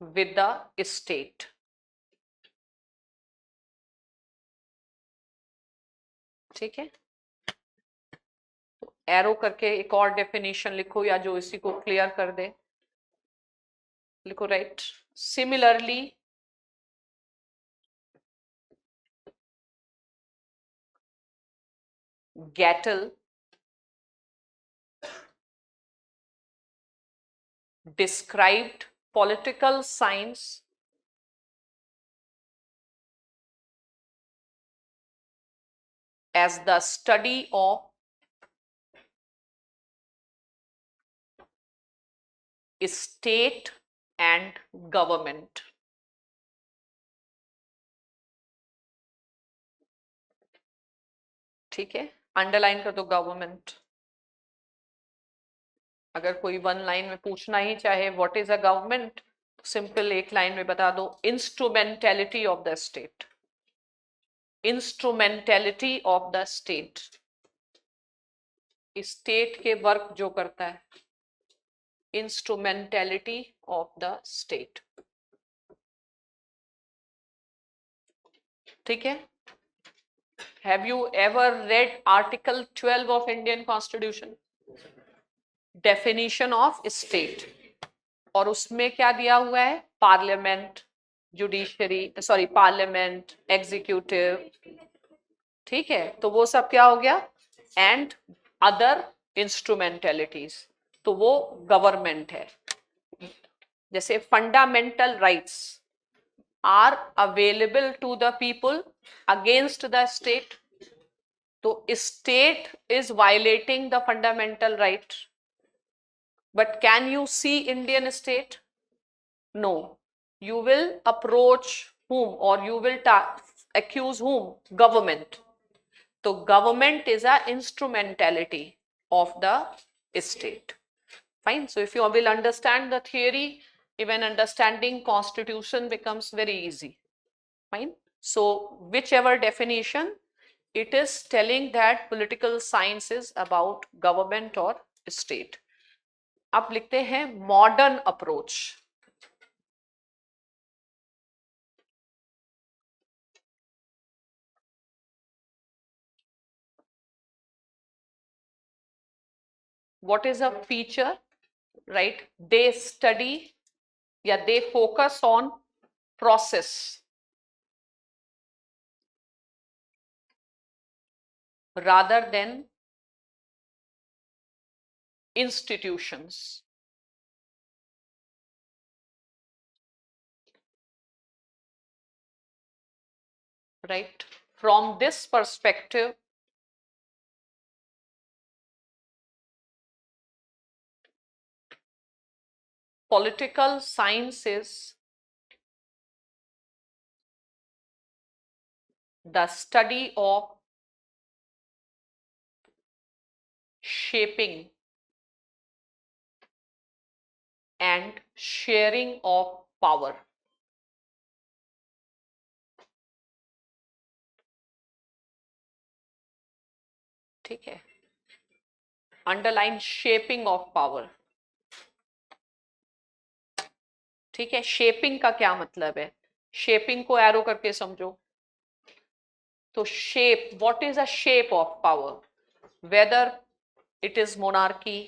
with the state, ठीक है। Arrow करके एक और definition लिखो या जो इसी को क्लियर कर दे, लिखो right similarly Gattel described political science as the study of state and government, ठीक है, अंडरलाइन कर दो गवर्नमेंट। अगर कोई वन लाइन में पूछना ही चाहे what is a government, simple एक लाइन में बता दो instrumentality of the state, instrumentality of the state, state के वर्क जो करता है, इंस्ट्रूमेंटेलिटी ऑफ द स्टेट, ठीक है। Have you ever read article 12 of Indian constitution, definition of state, और उसमें क्या दिया हुआ है, parliament, judiciary, sorry parliament, executive, ठीक है। तो वो सब क्या हो गया, एंड अदर इंस्ट्रूमेंटेलिटीज, तो वो गवर्नमेंट है। जैसे fundamental rights are available to the people against the state, तो state is violating the fundamental right, but can you see Indian state? No. You will approach whom, or you will accuse whom? Government. So government is a instrumentality of the state, fine. So if you will understand the theory, even understanding constitution becomes very easy, fine. So whichever definition, it is telling that political science is about government or state. अब लिखते हैं modern approach, what is a feature, right, they study या they focus on process rather than institutions, right. From this perspective, political science is the study of shaping and sharing of power. ठीक है, underline shaping of power. ठीक है, shaping का क्या मतलब है, shaping को एरो करके समझो. तो shape, what is a shape of power, whether it is monarchy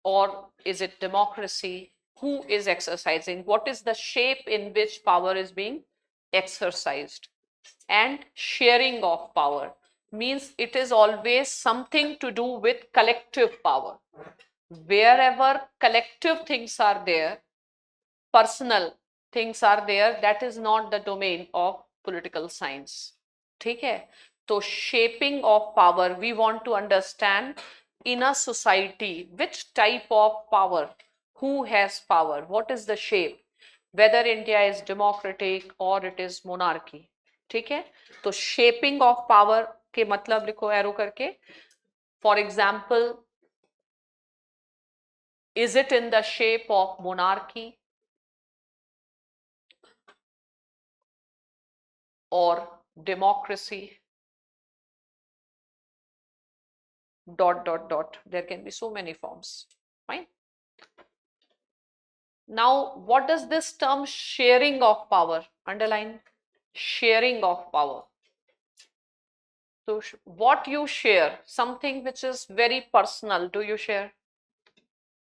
or is it democracy, who is exercising, what is the shape in which power is being exercised. And sharing of power means it is always something to do with collective power. Wherever collective things are there, personal things are there, that is not the domain of political science. ठीक है, तो shaping of power, we want to understand in a society which type of power, who has power, what is the shape, whether India is democratic or it is monarchy. ठीक है, तो shaping of power के मतलब लिखो arrow करके. For example, is it in the shape of monarchy or democracy, dot dot dot, there can be so many forms. Fine. Now what does this term sharing of power, underline sharing of power. So what you share, something which is very personal, do you share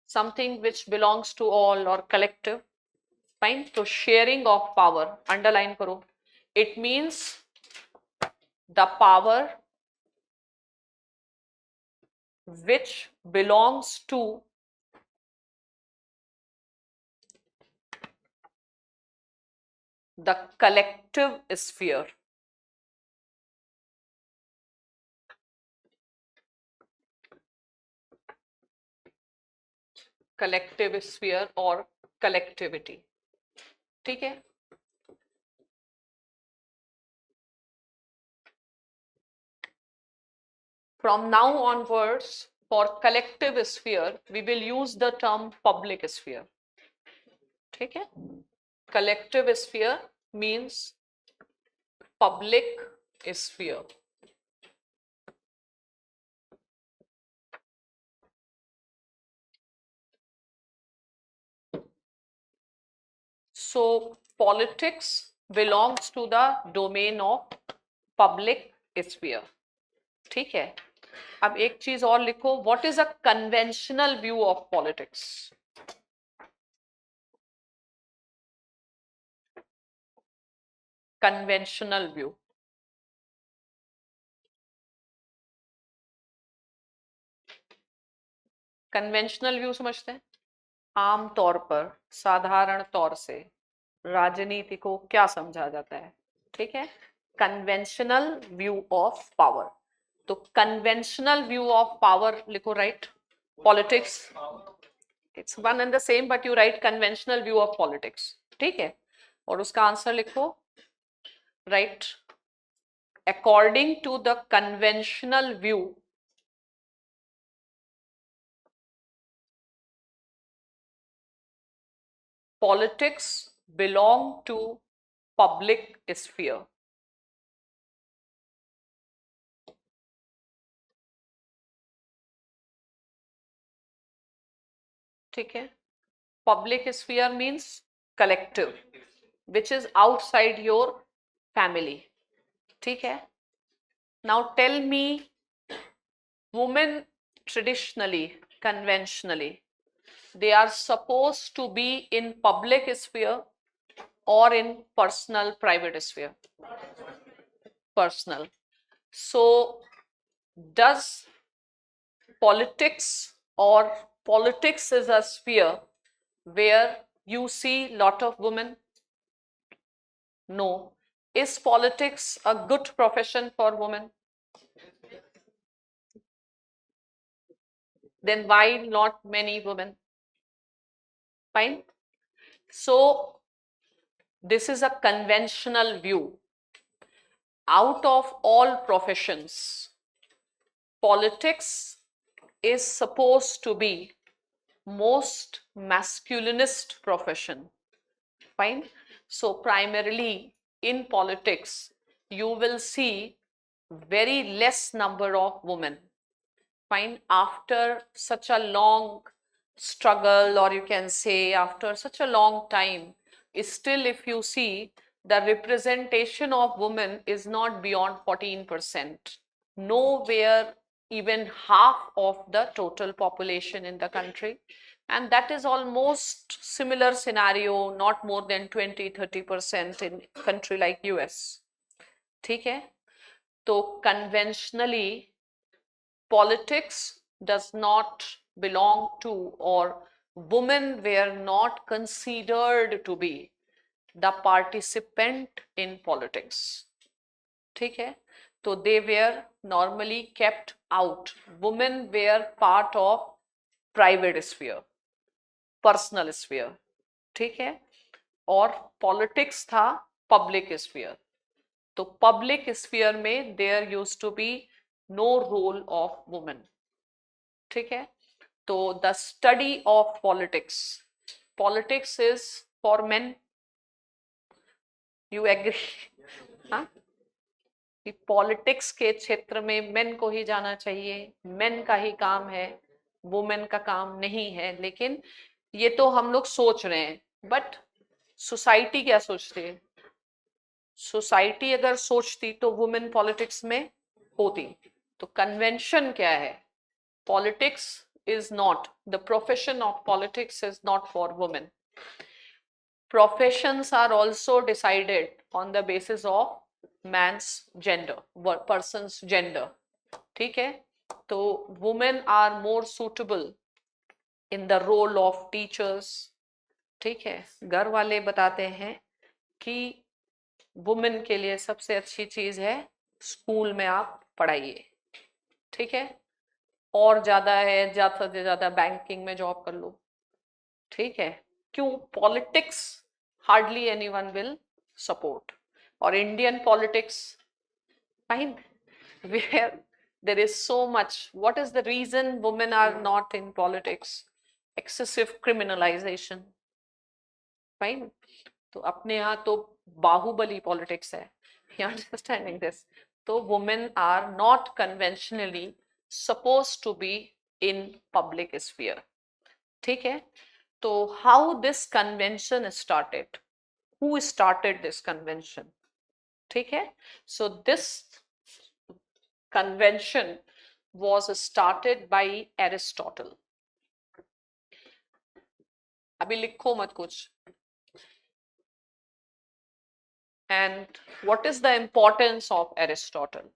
something which belongs to all or collective? Fine. So sharing of power, underline karo, it means the power which belongs to the collective sphere. Collective sphere or collectivity. ठीक है, from now onwards for collective sphere we will use the term public sphere. ठीक है, collective sphere means public sphere. So politics belongs to the domain of public sphere. ठीक है, अब एक चीज और लिखो, what is a conventional view of politics? Conventional view. Conventional view समझते हैं, आमतौर पर, साधारण तौर से राजनीति को क्या समझा जाता है. ठीक है, कन्वेंशनल व्यू ऑफ पावर. तो कन्वेंशनल व्यू ऑफ पावर लिखो, right, politics, it's one and the same but you write conventional view of politics. ठीक है, और उसका आंसर लिखो, right, according to the conventional view politics belong to public sphere. ठीक है, public sphere means collective which is outside your family. ठीक है, now tell me, women traditionally, conventionally, they are supposed to be in public sphere or in personal private sphere? Personal. So does politics, or politics is a sphere where you see lot of women? No. Is politics a good profession for women? Then why not many women? Fine. So this is a conventional view. Out of all professions, politics is supposed to be most masculinist profession. Fine. So primarily in politics, you will see very less number of women. Fine. After such a long struggle, or you can say after such a long time, still if you see, the representation of women is not beyond 14%. Nowhere even half of the total population in the country. And that is almost similar scenario, not more than 20-30% in country like US. ठीक है? तो conventionally politics does not belong to, or women were not considered to be the participant in politics. ठीक है? तो they were normally kept out. Women were part of private sphere, personal sphere. ठीक है? और politics था public sphere. तो public sphere में there used to be no role of women. ठीक है? तो the study of politics is for men. You agree? हाँ? कि पॉलिटिक्स के क्षेत्र में मेन को ही जाना चाहिए, मेन का ही काम है, वुमेन का काम नहीं है. लेकिन ये तो हम लोग सोच रहे हैं, बट सोसाइटी क्या सोचती है? सोसाइटी अगर सोचती तो वुमेन पॉलिटिक्स में होती. तो कन्वेंशन क्या है? Politics is not, the profession of politics is not for women. Professions are also decided on the basis of man's gender, person's gender. ठीक है? तो women are more suitable in the role of teachers. ठीक है? घर वाले बताते हैं कि वुमेन के लिए सबसे अच्छी चीज है स्कूल में आप पढ़ाइए. ठीक है? और ज्यादा है, ज्यादा से ज्यादा बैंकिंग में जॉब कर लो. ठीक है? क्यों? Politics hardly anyone will support. और Indian politics, fine, where there is so much. What is the reason women are not in politics? Excessive criminalization. Fine. तो अपने यहाँ तो बाहुबली पॉलिटिक्स है. You understanding this? तो women are not conventionally supposed to be in public sphere. ठीक है? तो how this convention started? Who started this convention? ठीक है? So this convention was started by Aristotle. अभी लिखो मत कुछ. And what is the importance of Aristotle?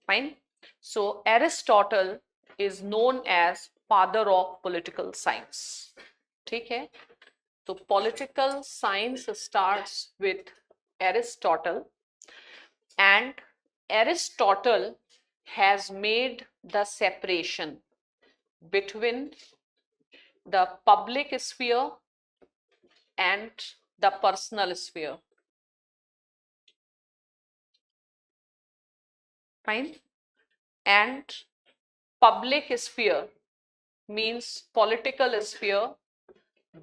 Fine. So Aristotle is known as father of political science. ठीक है? तो political science starts with Aristotle, and Aristotle has made the separation between the public sphere and the personal sphere. Fine. And public sphere means political sphere.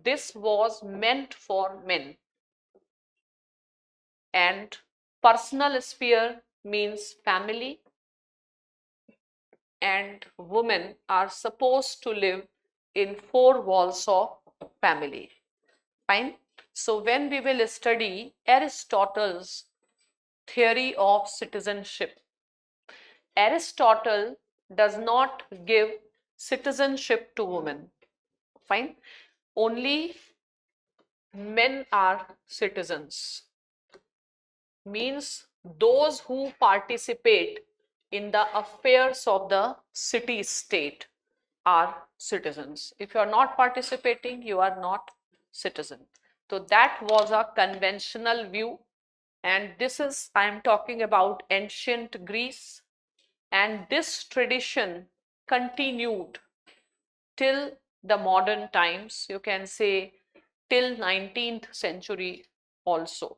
This was meant for men. And personal sphere means family, and women are supposed to live in 4 walls of family. Fine. So when we will study Aristotle's theory of citizenship, Aristotle does not give citizenship to women. Fine. Only men are citizens. Means those who participate in the affairs of the city state are citizens. If you are not participating, you are not citizen. So that was a conventional view, and this is, I am talking about ancient Greece, and this tradition continued till the modern times. You can say till 19th century also.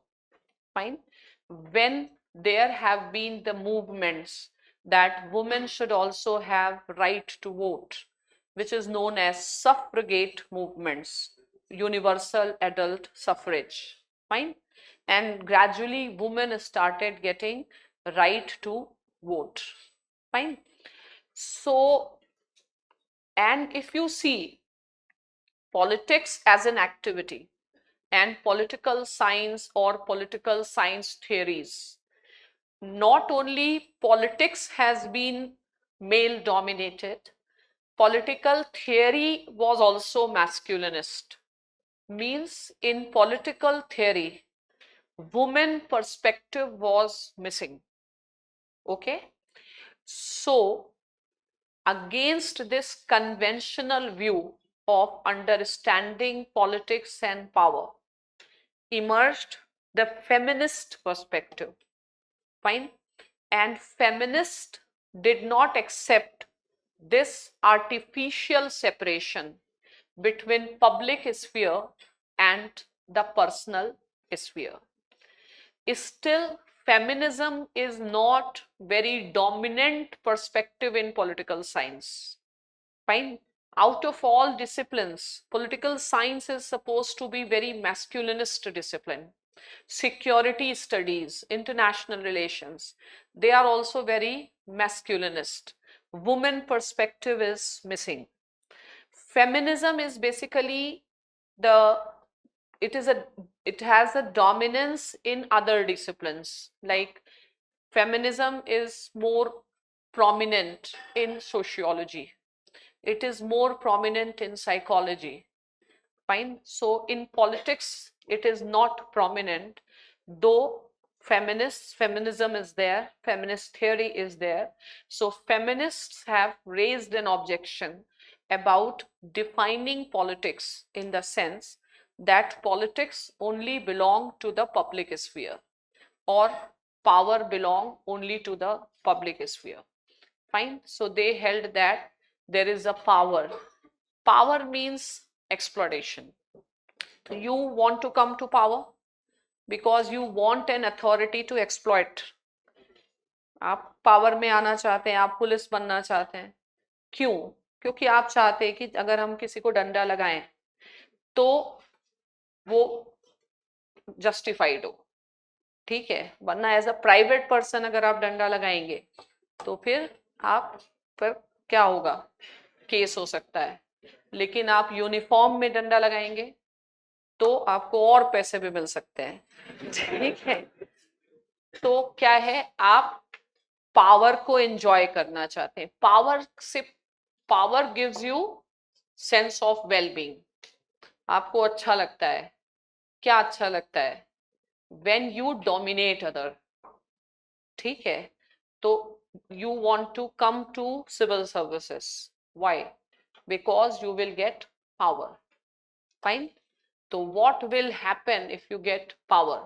Fine. When there have been the movements that women should also have right to vote, which is known as suffragette movements, universal adult suffrage. Fine. And gradually women started getting right to vote. Fine. So, and if you see politics as an activity and political science or political science theories, not only politics has been male dominated, political theory was also masculinist. Means in political theory, woman perspective was missing. Okay. So against this conventional view of understanding politics and power emerged the feminist perspective. Fine. And feminists did not accept this artificial separation between public sphere and the personal sphere. Still, feminism is not very dominant perspective in political science. Fine. Out of all disciplines, political science is supposed to be very masculinist discipline. Security studies, international relations, they are also very masculinist. Woman perspective is missing. Feminism is basically the it has a dominance in other disciplines. Like feminism is more prominent in sociology, it is more prominent in psychology. Fine. So in politics, it is not prominent, though feminism is there, feminist theory is there. So feminists have raised an objection about defining politics in the sense that politics only belong to the public sphere or power belong only to the public sphere. Fine. So they held that there is a power. Power means exploitation. You want to come to power because you want an authority to exploit. आप power में आना चाहते हैं, आप police बनना चाहते हैं. क्यों? क्योंकि आप चाहते हैं कि अगर हम किसी को डंडा लगाएं तो वो जस्टिफाइड हो. ठीक है. वरना एज अ प्राइवेट पर्सन अगर आप डंडा लगाएंगे तो फिर आप पर क्या होगा? केस हो सकता है. लेकिन आप यूनिफॉर्म में डंडा लगाएंगे तो आपको और पैसे भी मिल सकते हैं. ठीक है. तो क्या है, आप पावर को एंजॉय करना चाहते हैं. Power gives you sense of wellbeing. आपको अच्छा लगता है. क्या अच्छा लगता है? When you dominate other. ठीक है. तो you want to come to civil services. Why? Because you will get power. Fine. So what will happen if you get power?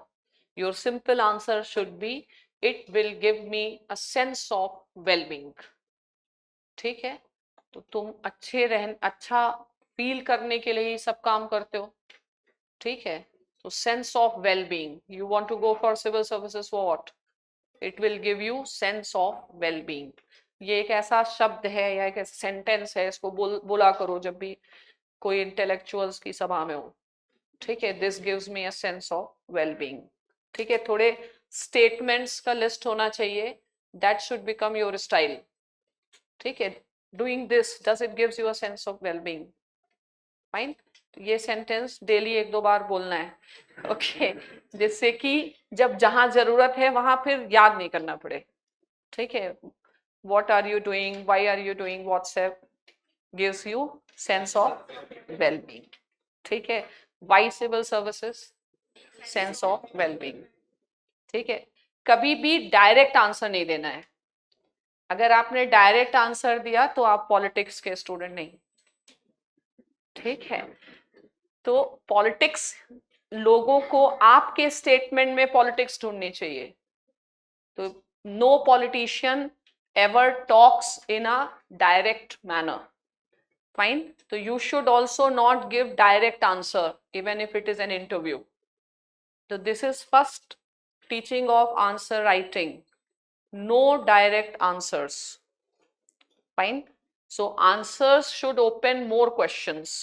Your simple answer should be, it will give me a sense of well-being. ठीक है. तो तुम अच्छा feel करने के लिए सब काम करते हो. ठीक है. तो sense of well-being. You want to go for civil services for what? It will give you sense of well-being. ये एक ऐसा शब्द है या एक ऐसा सेंटेंस है, इसको बोला करो जब भी कोई इंटेलेक्चुअल्स की सभा में हो. ठीक है. This gives me a sense of wellbeing. ठीक है. थोड़े स्टेटमेंट्स का लिस्ट होना चाहिए. That should become your style. ठीक है. Doing this, does it gives you a sense of wellbeing? Fine. ये सेंटेंस डेली 1-2 बार बोलना है. ओके. जिससे कि जब जहां जरूरत है वहां फिर याद नहीं करना पड़े. ठीक है. What are you doing, why are you doing, WhatsApp gives you sense of wellbeing. ठीक है. Why civil services? Sense of wellbeing. ठीक है. कभी भी डायरेक्ट आंसर नहीं देना है. अगर आपने डायरेक्ट आंसर दिया तो आप पॉलिटिक्स के स्टूडेंट नहीं. ठीक है. तो पॉलिटिक्स, लोगों को आपके स्टेटमेंट में पॉलिटिक्स ढूंढनी चाहिए. तो no politician ever talks in a direct manner. Fine. So you should also not give direct answer even if it is an interview. So this is first teaching of answer writing. No direct answers. Fine. So answers should open more questions.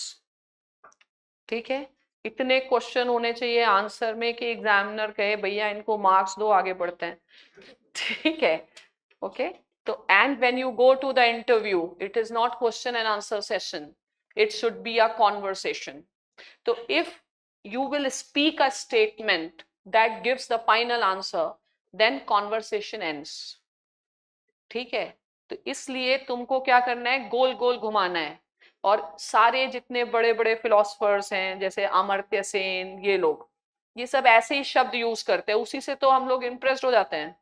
ठीक है, इतने question होने चाहिए answer में कि examiner कहे भैया इनको मार्क्स दो आगे बढ़ते हैं. ठीक है. ओके. तो and when you go to the interview it is not question and answer session, it should be a conversation. So if you will speak a statement that gives the final answer, then conversation ends. ठीक है. तो इसलिए तुमको क्या करना है, गोल गोल घुमाना है. और सारे जितने बड़े बड़े फिलोसफर्स हैं जैसे अमर्त्य सेन, ये लोग ये सब ऐसे ही शब्द यूज करते हैं, उसी से तो हम लोग इम्प्रेस्ड हो जाते हैं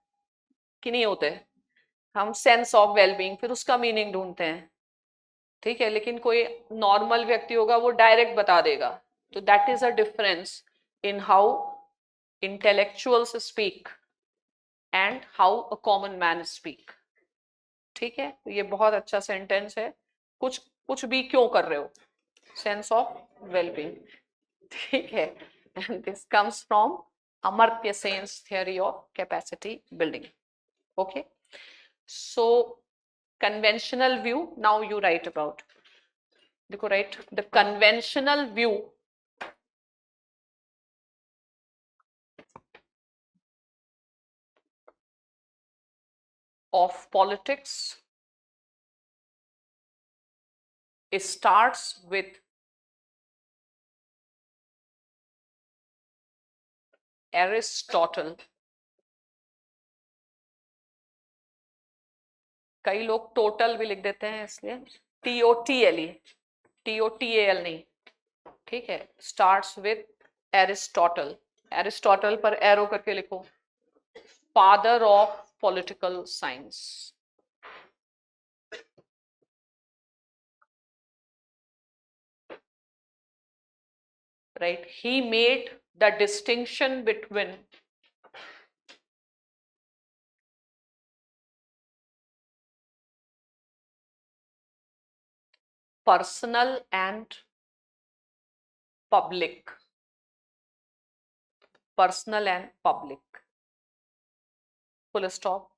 कि नहीं होते. हम सेंस ऑफ वेलबींग फिर उसका मीनिंग ढूंढते हैं. ठीक है. लेकिन कोई नॉर्मल व्यक्ति होगा वो डायरेक्ट बता देगा. तो that is a difference in how intellectuals speak and how a common man speak. ठीक है. तो ये बहुत अच्छा सेंटेंस है. कुछ कुछ भी क्यों कर रहे हो, सेंस ऑफ वेलबींग. ठीक है. And this comes from Amartya sense theory of capacity building. Okay. So conventional view, now you write about. देखो, write the conventional view of politics starts with Aristotle. कई लोग टोटल भी लिख देते हैं इसलिए TOTLE, TOTAL नहीं. ठीक है. Starts with Aristotle. एरिस्टोटल पर एरो करके लिखो. Father of political science. Right. He made the distinction between personal and public. Personal and public. Full stop.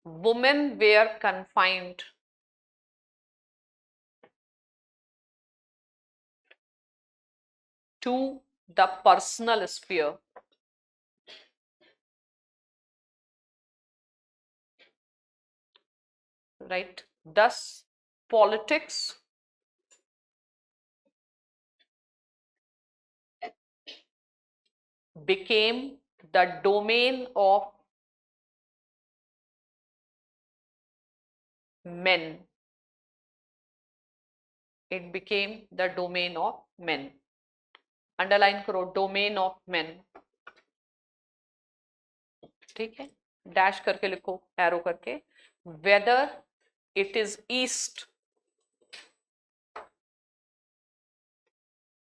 Women were confined to the personal sphere. Right. Thus, politics became the domain of men. It became the domain of men. Underline करो, domain of men. ठीक है. Dash करके लिखो, arrow करके. Whether it is east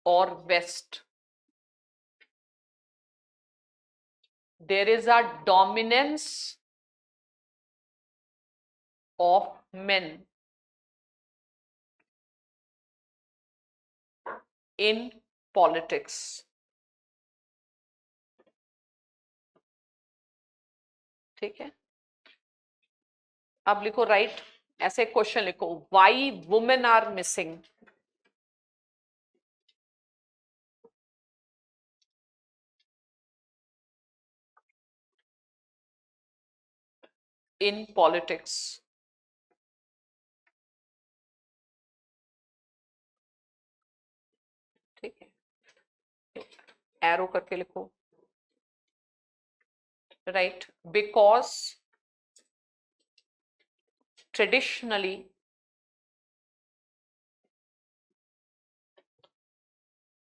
or west, there is a dominance of men in politics. ठीक है. अब लिखो, राइट ऐसे क्वेश्चन लिखो, why women are missing in politics. ठीक है. एरो करके लिखो. Right. Because traditionally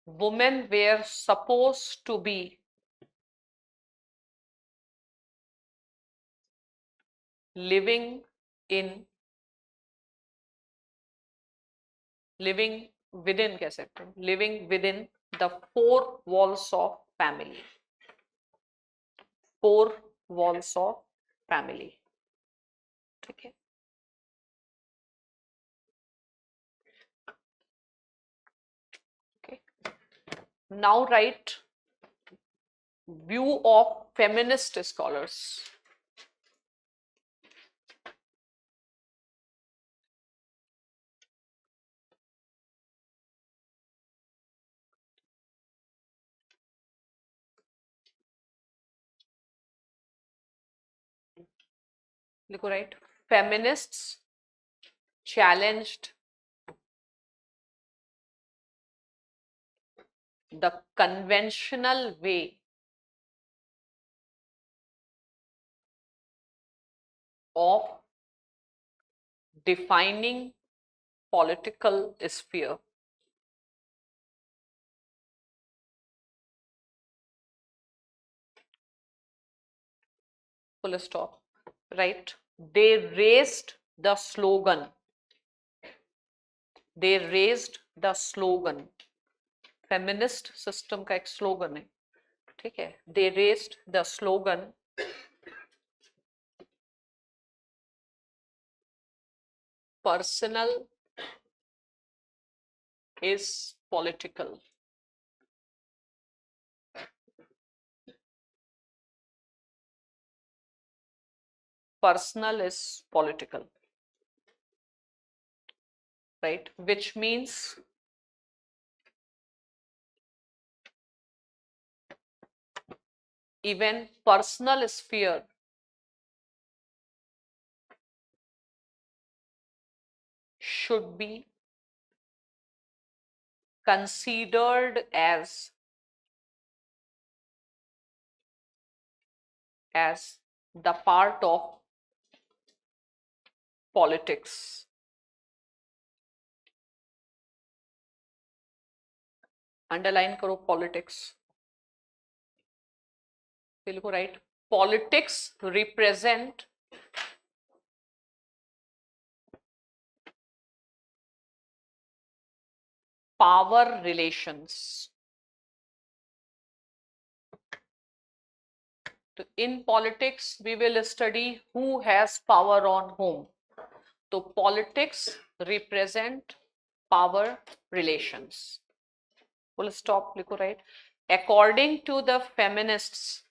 women were supposed to be living within, कह सकते हैं, living within the four walls of family. Four walls of family. ठीक है. Now write view of feminist scholars. लिखो right. Feminists challenged the conventional way of defining political sphere. Full stop. Right? They raised the slogan. They raised the slogan. Feminist system का एक slogan है, ठीक है. They raised the slogan personal is political. Personal is political, right? Which means even personal sphere should be considered as the part of politics. Underline करो politics. लिखो right. Politics represent power relations. So in politics we will study who has power on whom. So politics represent power relations. Full stop. लिखो right. According to the feminists,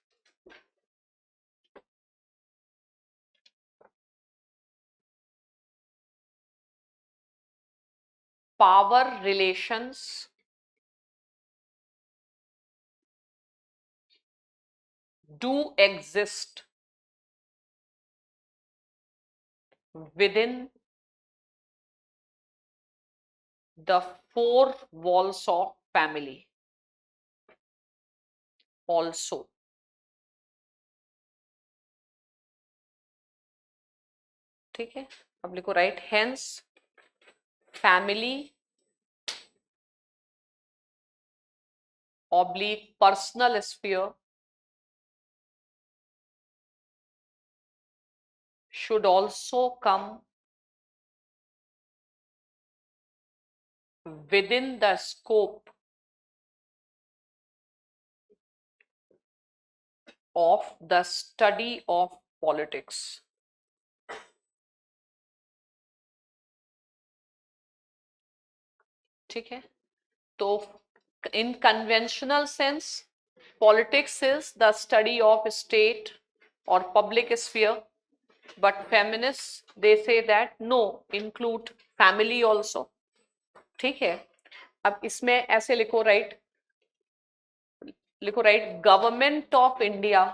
power relations do exist within the four walls of family also. ठीक है, अब लिखो right. Hence family oblique personal sphere should also come within the scope of the study of politics. ठीक है, तो in conventional sense politics is the study of state or public sphere, but feminists they say that no, include family also. ठीक है, अब इसमें ऐसे लिखो right. लिखो right. Government of India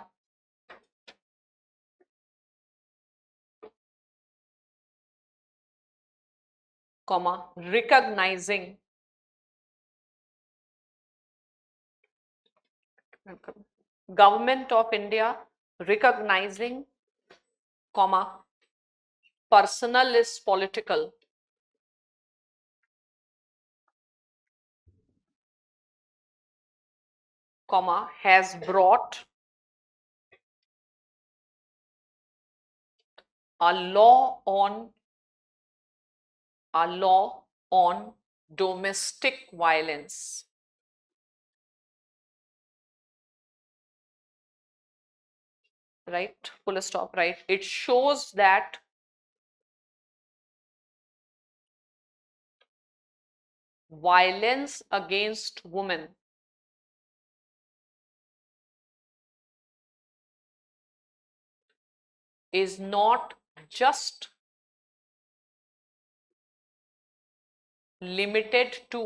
comma recognising government of India recognizing, comma, personal is political, comma, has brought a law on domestic violence. Right, full stop. Right, it shows that violence against women is not just limited to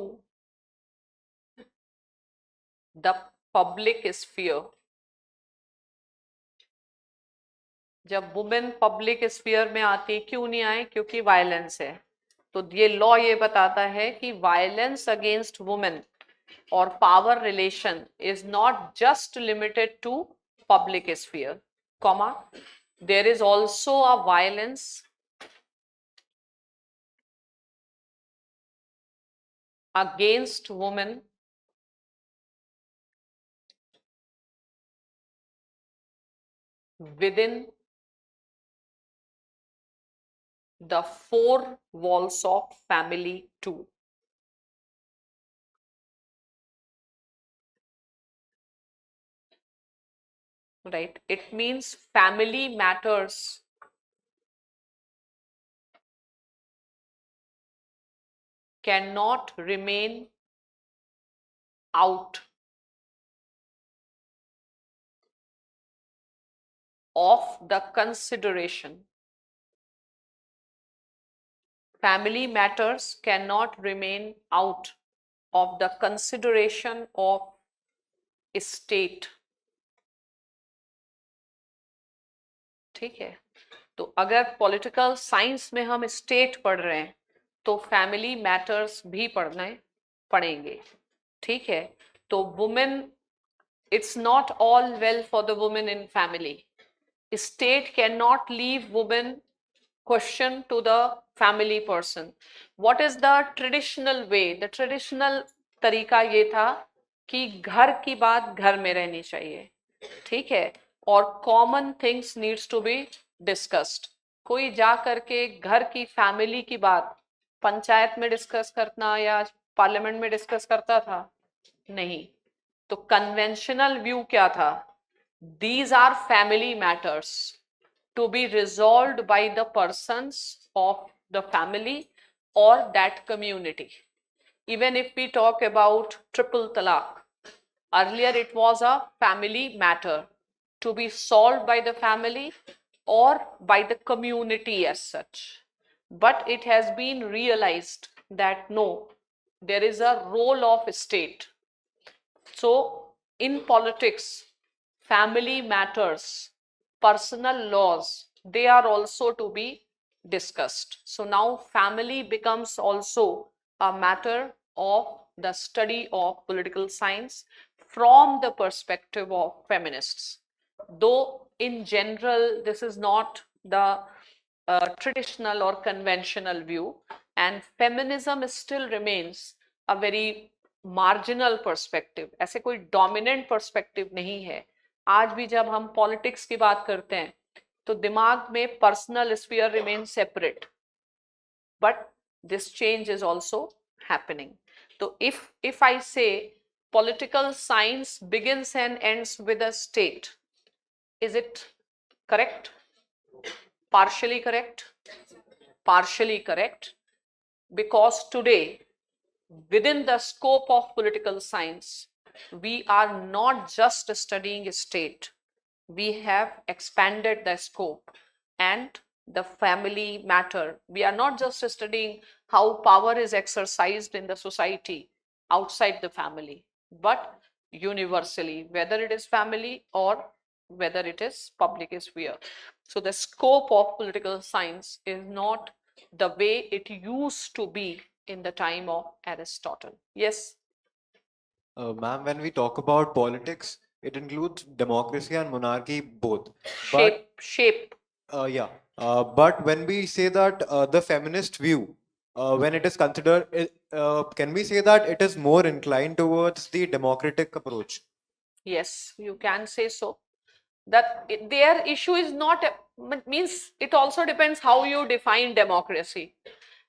the public sphere. जब women public sphere में आती है, क्यों नहीं आए? क्योंकि violence है। तो ये लॉ ये बताता है कि वायलेंस अगेंस्ट वुमेन और power relation is not just limited to public sphere, comma there is also a violence against women within the four walls of family too. Right? It means family matters cannot remain out of the consideration. Family matters cannot remain out of the consideration of state. ठीक है, तो अगर political science में हम state पढ़ रहे हैं तो फैमिली मैटर्स भी पढ़ने पड़ेंगे। ठीक है, तो women, it's not all well for the women in family. State cannot leave women question to the family person. What is the traditional way? The traditional तरीका ये था कि घर की बात घर में रहनी चाहिए। ठीक है, और common things needs to be discussed. कोई जा करके घर की फैमिली की बात पंचायत में डिस्कस करना या पार्लियामेंट में डिस्कस करता था? नहीं। तो कन्वेंशनल व्यू क्या था? These are family matters to be resolved by the persons of the family or that community. Even if we talk about triple talaq, earlier it was a family matter to be solved by the family or by the community as such. But it has been realized that no, there is a role of state. So in politics, family matters, personal laws, they are also to be discussed. So now family becomes also a matter of the study of political science from the perspective of feminists. Though in general this is not the traditional or conventional view, and feminism still remains a very marginal perspective. ऐसे कोई dominant perspective नहीं है। आज भी जब हम politics की बात करते हैं तो दिमाग में personal sphere remain separate, but this change is also happening. तो इफ आई से political science begins and ends with a state, is it correct? Partially correct? Partially correct, because today within the scope of political science we are not just studying state, we have expanded the scope and the family matter. We are not just studying how power is exercised in the society outside the family, but universally, whether it is family or whether it is public sphere. So the scope of political science is not the way it used to be in the time of Aristotle. Yes. Ma'am, when we talk about politics, it includes democracy and monarchy both. Shape. Yeah. But when we say that the feminist view, when it is considered, can we say that it is more inclined towards the democratic approach? Yes, you can say so. That their issue is not, means it also depends how you define democracy.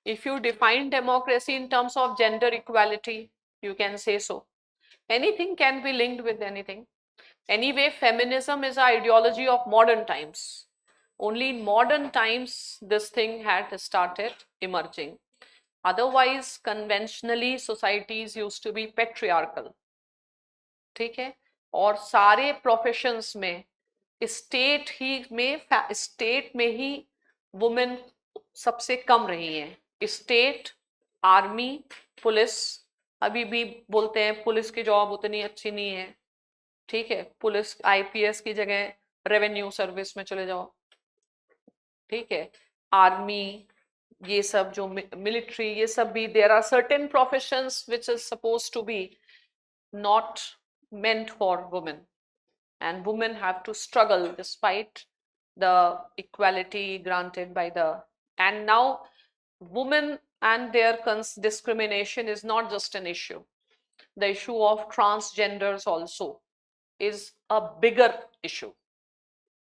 If you define democracy in terms of gender equality, you can say so. Anything can be linked with anything. Anyway, feminism is an ideology of modern times. Only in modern times this thing had started emerging. Otherwise, conventionally societies used to be patriarchal. ठीक है, और सारे professions में state में ही women सबसे कम रही हैं। State, army, police, अभी भी बोलते हैं पुलिस की जॉब उतनी अच्छी नहीं है, ठीक है, पुलिस आईपीएस की जगह रेवेन्यू सर्विस में चले जाओ, ठीक है, आर्मी, ये सब जो मिलिट्री, ये सब भी there are certain professions which is suppose to be not meant for women, and women have to struggle despite the equality granted by the, and now women and their discrimination is not just an issue. The issue of transgenders also is a bigger issue,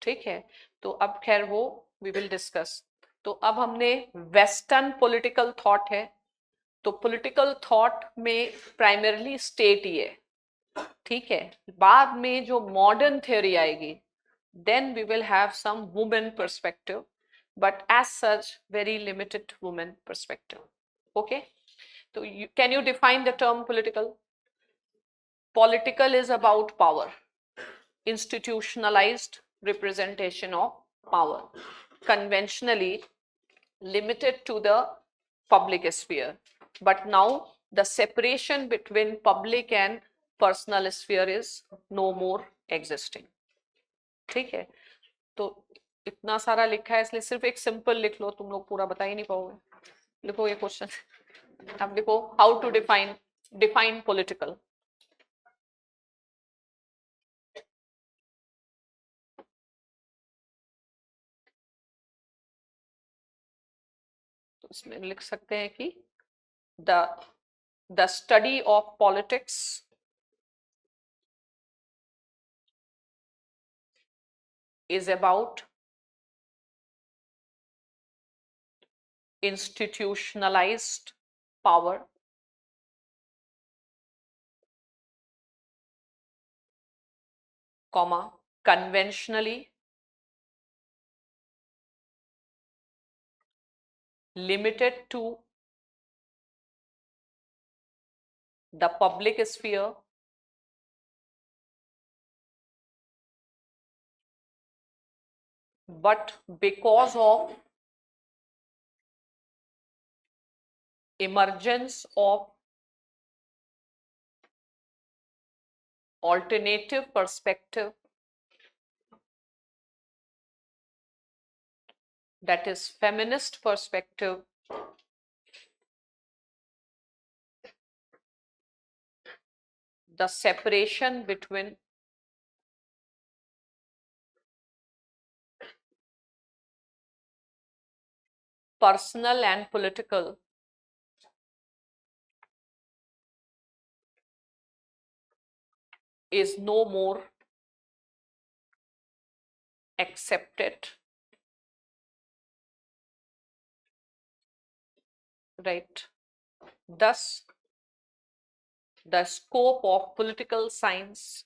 ठीक है। तो अब खैर वो we will discuss। तो अब हमने western political thought है, तो पॉलिटिकल थॉट में प्राइमरली स्टेट ही है, ठीक है। बाद में जो मॉडर्न थ्योरी आएगी, then we will have some woman perspective, but as such very limited woman perspective, okay। so can you define the term political? Political is about power, institutionalized representation of power, conventionally limited to the public sphere, but now the separation between public and personal sphere is no more existing, ठीक है। तो इतना सारा लिखा है, इसलिए सिर्फ एक सिंपल लिख लो, तुम लोग पूरा बता ही नहीं पाओगे। लिखो ये क्वेश्चन, अब लिखो हाउ टू डिफाइन पॉलिटिकल। तो इसमें लिख सकते हैं कि the study of politics is about institutionalized power, comma, conventionally limited to the public sphere, but because of emergence of alternative perspective, that is feminist perspective, the separation between personal and political is no more accepted, right? Thus the scope of political science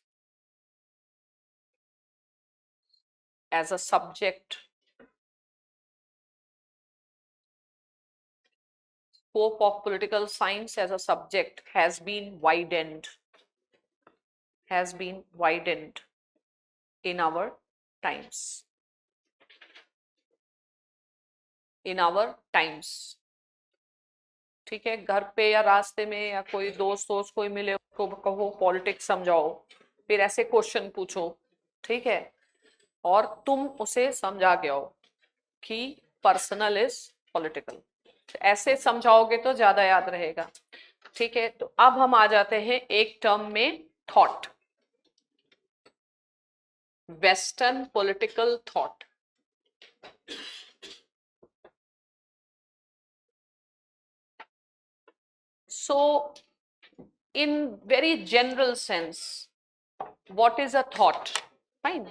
as a subject, scope of political science as a subject has been widened in our times, ठीक है। घर पे या रास्ते में या कोई दोस्त कोई मिले, उसको कहो पॉलिटिक्स समझाओ, फिर ऐसे क्वेश्चन पूछो, ठीक है, और तुम उसे समझा के आओ कि पर्सनल इज पॉलिटिकल, ऐसे समझाओगे तो ज्यादा याद रहेगा, ठीक है। तो अब हम आ जाते हैं एक टर्म में, thought, western political thought. So in very general sense, what is a thought? Fine.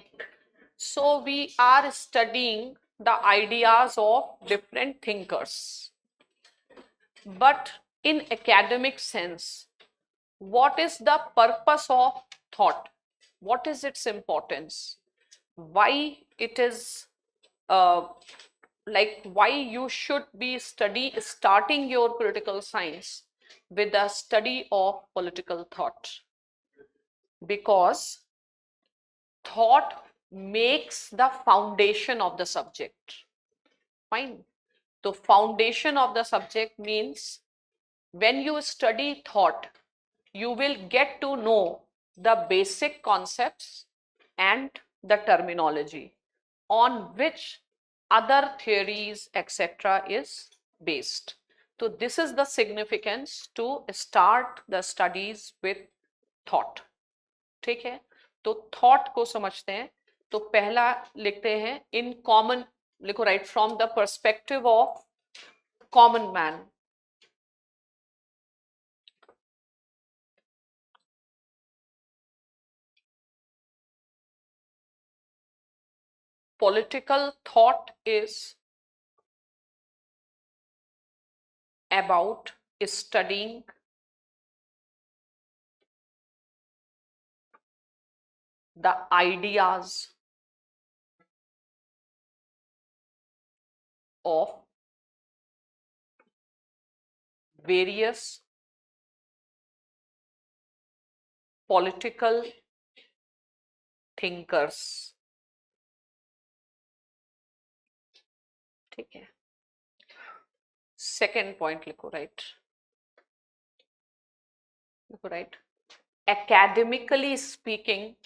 So we are studying the ideas of different thinkers, but in academic sense, what is the purpose of thought? What is its importance? Why it is like why you should be starting your political science with the study of political thought? Because thought makes the foundation of the subject. Fine. So foundation of the subject means when you study thought, you will get to know the basic concepts and the terminology on which other theories, etc., is based. So this is the significance to start the studies with thought. ठीक है, तो thought को समझते हैं. तो पहला लिखते हैं इन कॉमन, लिखो right, from the perspective of common man. Political thought is about studying the ideas of various political thinkers. ठीक है, सेकेंड पॉइंट लिखो राइट, लिखो right. Academically speaking,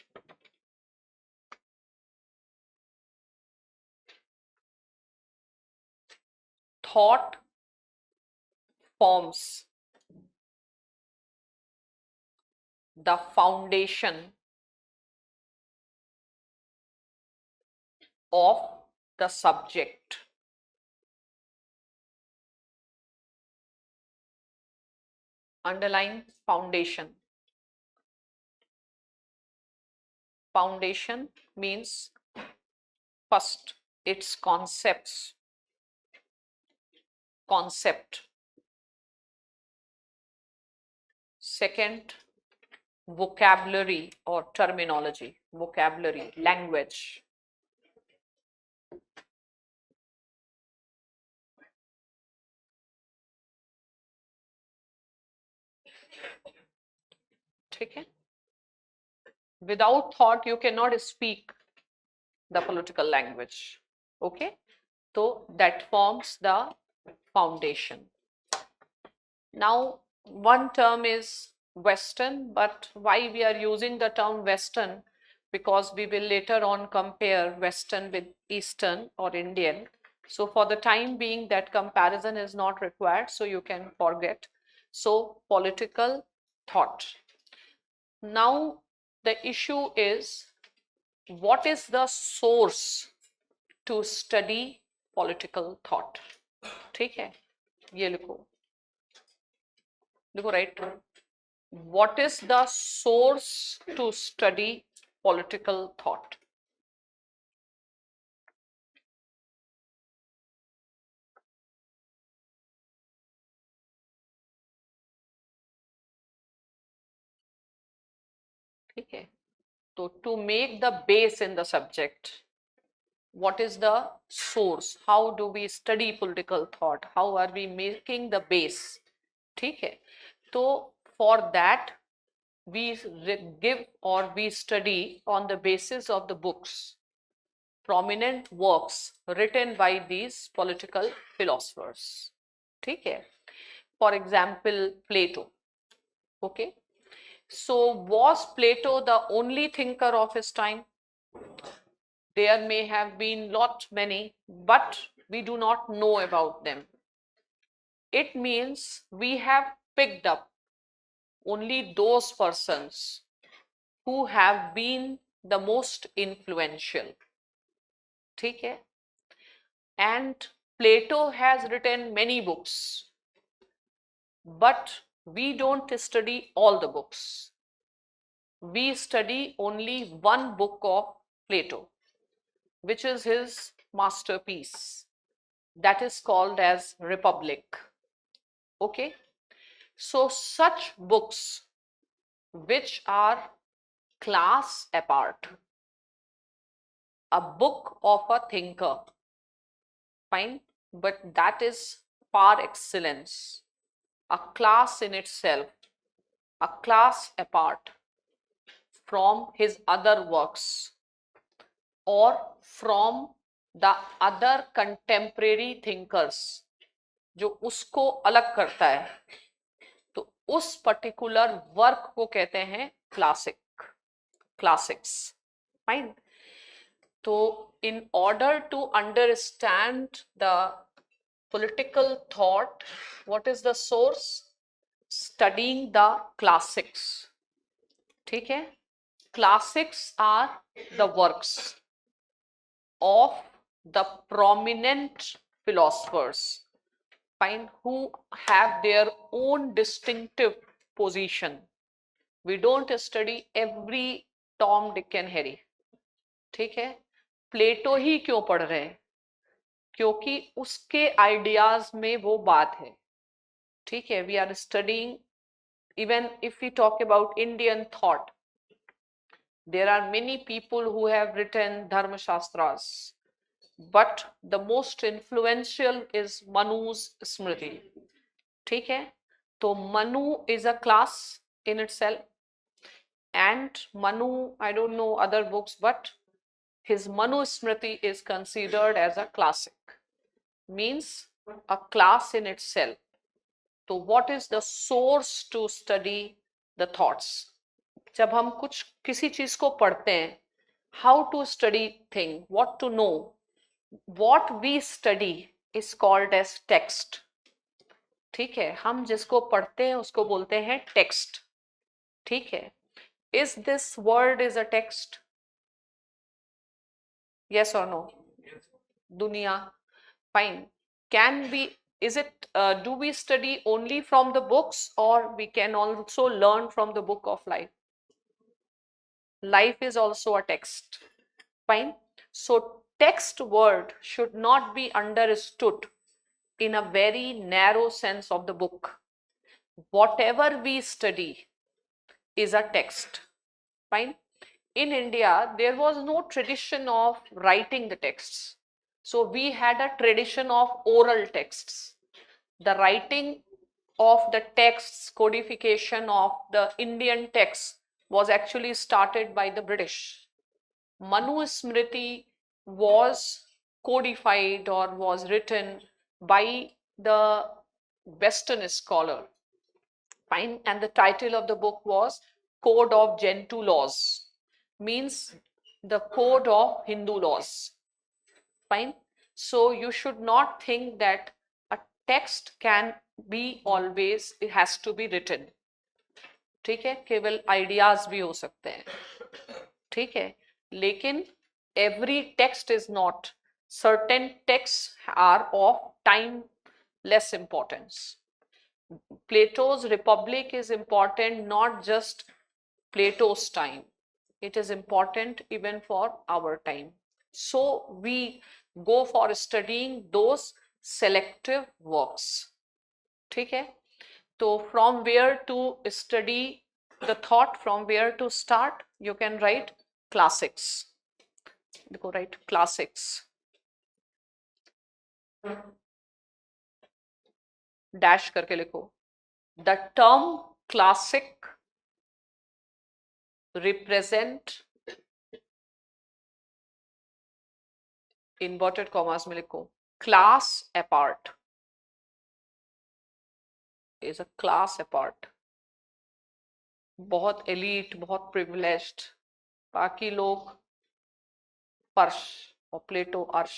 thought forms the foundation of the subject. Underline foundation. Foundation means first its concept. Second, vocabulary or terminology, vocabulary, language. ठीक है, without thought you cannot speak the political language. Okay, so that forms the foundation. Now one term is Western, but why we are using the term Western? Because we will later on compare Western with Eastern or Indian. So for the time being that comparison is not required, so you can forget. So political thought. Now the issue is, what is the source to study political thought? ठीक है, ये लिखो, लिखो right. What is the source to study political thought? ठीक है, तो to make the base in the subject, what is the source? How do we study political thought? How are we making the base? ठीक है, तो for that we give or we study on the basis of the books, prominent works written by these political philosophers. ठीक है, for example Plato. Okay, so was Plato the only thinker of his time? There may have been many, but we do not know about them. It means we have picked up only those persons who have been the most influential. ठीक है, and Plato has written many books, but we don't study all the books. We study only one book of Plato, which is his masterpiece, that is called as Republic. Okay, so such books which are class apart, a book of a thinker, fine, but that is par excellence, a class in itself, a class apart from his other works. or from the other contemporary thinkers, जो उसको अलग करता है, तो उस particular work को कहते हैं क्लासिक्स. फाइन. तो in order to understand the political thought, what is the source? Studying the classics. ठीक है. Classics are the works of the prominent philosophers, fine, who have their own distinctive position. We don't study every Tom, Dick and Harry. ठीक है. प्लेटो ही क्यों पढ़ रहे हैं? क्योंकि उसके आइडियाज में वो बात है. ठीक है. We are studying, even if we talk about Indian thought, there are many people who have written dharma shastras, but the most influential is Manu's Smriti. ठीक है. तो Manu is a class in itself, and Manu, I don't know other books, but his Manu Smriti is considered as a classic, means a class in itself. तो what is the source to study the thoughts? जब हम कुछ किसी चीज को पढ़ते हैं, how to study thing, what to know, what we study is called as text. ठीक है. हम जिसको पढ़ते हैं उसको बोलते हैं टेक्स्ट. ठीक है. Is this word is a text? Yes or no? Dunya. Fine. Can we, is it, do we study only from the books, or we can also learn from the book of life? Life is also a text. Fine. So text word should not be understood in a very narrow sense of the book. Whatever we study is a text. Fine. In India, there was no tradition of writing the texts. So we had a tradition of oral texts. The writing of the texts, codification of the Indian texts was actually started by the British. Manu Smriti was codified or was written by the Western scholar. Fine. And the title of the book was Code of Gentoo Laws, means the code of Hindu laws. Fine. So you should not think that a text can be always, it has to be written. ठीक है. केवल ideas भी हो सकते हैं. ठीक है. लेकिन every text is not. Certain texts are of timeless importance. Plato's Republic is important, not just Plato's time. It is important even for our time. So we go for studying those selective works. ठीक है. तो from where to study the thought, from where to start, you can write classics. देखो, write classics. Dash करके लिखो. The term classic represent, inverted commas में लिखो, class apart, is a class apart. बहुत elite, बहुत privileged, बाकी लोग फर्श, और प्लेटो अर्श.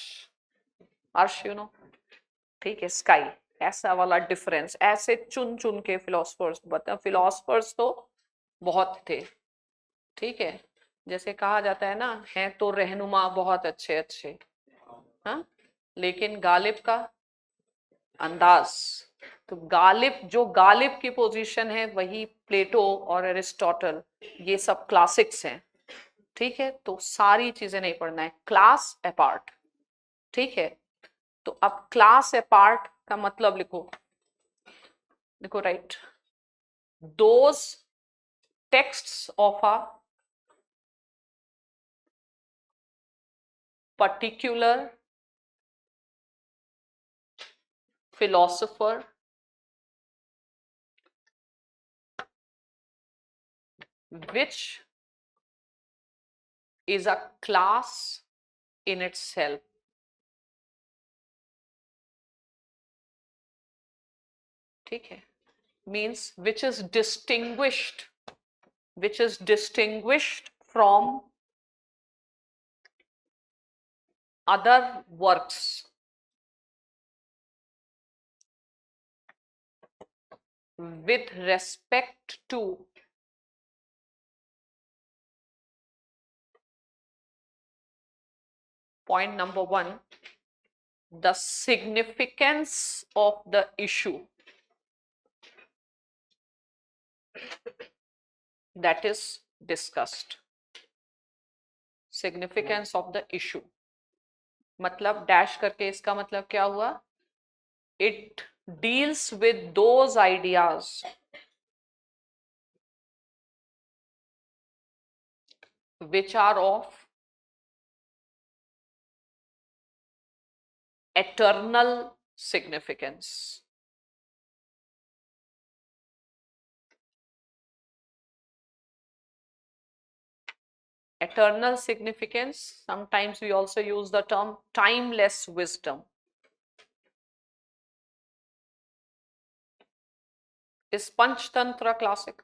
अर्श यू नो. ठीक है. स्काई. ऐसा वाला डिफरेंस. ऐसे चुन चुन के फिलोसफर्स बता. फिलोसफर्स तो बहुत थे. ठीक है. जैसे कहा जाता है ना, हैं तो रहनुमा बहुत अच्छे अच्छे, हाँ, लेकिन गालिब का अंदाज. तो गालिब, जो गालिब की पोजीशन है, वही प्लेटो और एरिस्टोटल, ये सब क्लासिक्स हैं. ठीक है. तो सारी चीजें नहीं पढ़ना है. Class apart. ठीक है. तो अब क्लास अपार्ट का मतलब लिखो. देखो, right, those texts of a particular philosopher which is a class in itself. ठीक है, means which is distinguished from other works with respect to point number 1, the significance of the issue that is discussed. Significance of the issue मतलब dash करके इसका मतलब क्या हुआ? It deals with those ideas which are of eternal significance. Eternal significance, sometimes we also use the term timeless wisdom. Is Panchtantra classic?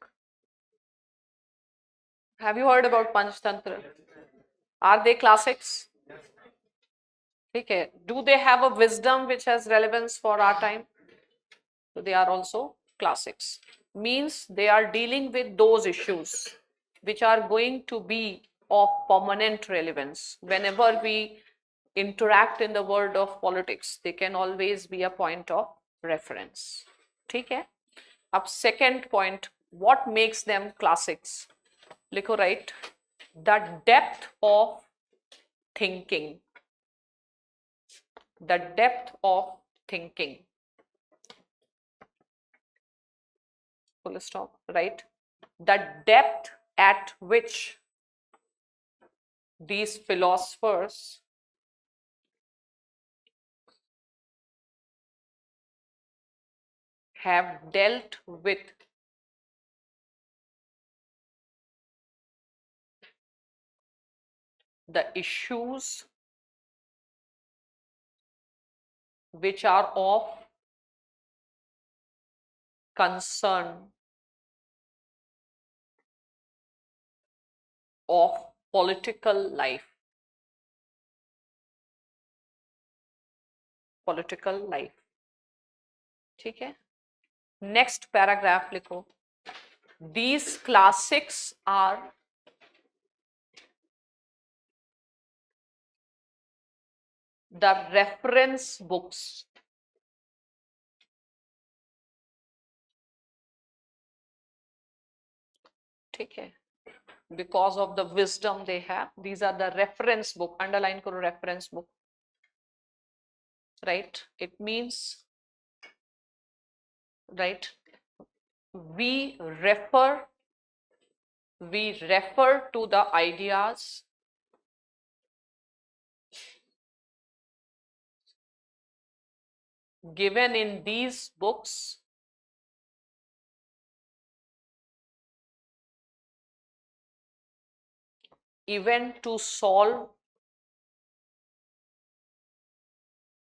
Have you heard about Panchtantra? Are they classics? Okay. Do they have a wisdom which has relevance for our time? So they are also classics. Means they are dealing with those issues which are going to be of permanent relevance. Whenever we interact in the world of politics, they can always be a point of reference. ठीक है? अब second point, what makes them classics? लिखो right, the depth of thinking. The depth of thinking. Full stop, right? The depth at which these philosophers have dealt with the issues which are of concern of political life. Political life. ठीक है? Next paragraph लिखो. These classics are the reference books ठीक है, because of the wisdom they have. These are the reference book. Underline करो reference book. Right? It means, right, we refer to the ideas given in these books even to solve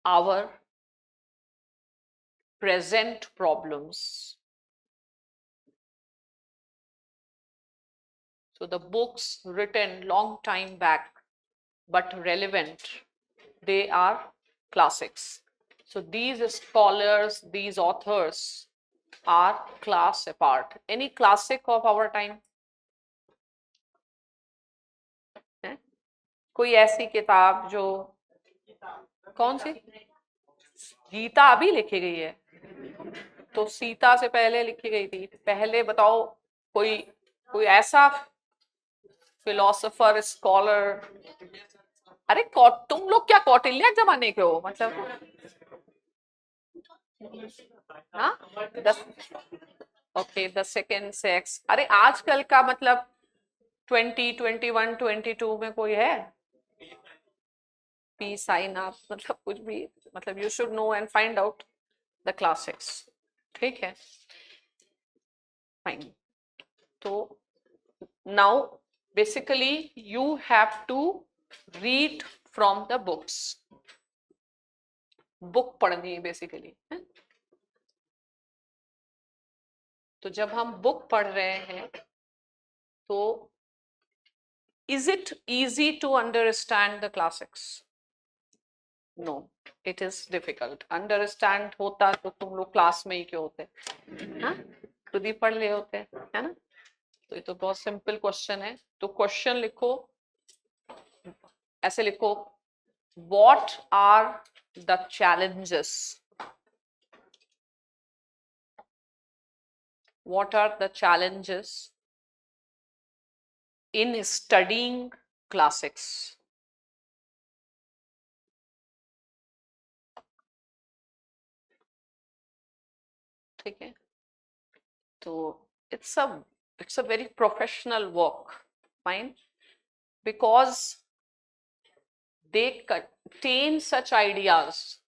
our present problems. So the books written long time back but relevant, they are classics. So these scholars, these authors are class apart. Any classic of our time? है? कोई ऐसी किताब जो, कौन सी? गीता अभी लिखी गई है, तो सीता से पहले लिखी गई थी. पहले बताओ कोई ऐसा फिलोसोफर स्कॉलर. अरे तुम लोग क्या कौटिल्य जमाने के हो मतलब? हाँ, ओके, द सेकेंड सेक्स. अरे आजकल का मतलब 20, 21, 22 में कोई है? PSIR मतलब कुछ भी, मतलब you should know and find out the classics. ठीक है, fine. तो now basically you have to read from the books. Book पढ़नी है बेसिकली. तो जब हम बुक पढ़ रहे हैं तो is it easy to understand the classics? No, it is difficult. Understand होता तो तुम लोग क्लास में ही क्यों होते, हाँ, खुद ही पढ़ ले होते, है ना. तो ये तो बहुत सिंपल क्वेश्चन है. तो क्वेश्चन लिखो, ऐसे लिखो, what are the challenges? What are the challenges in studying classics? ठीक है. तो it's a very professional work, fine, because they contain such ideas.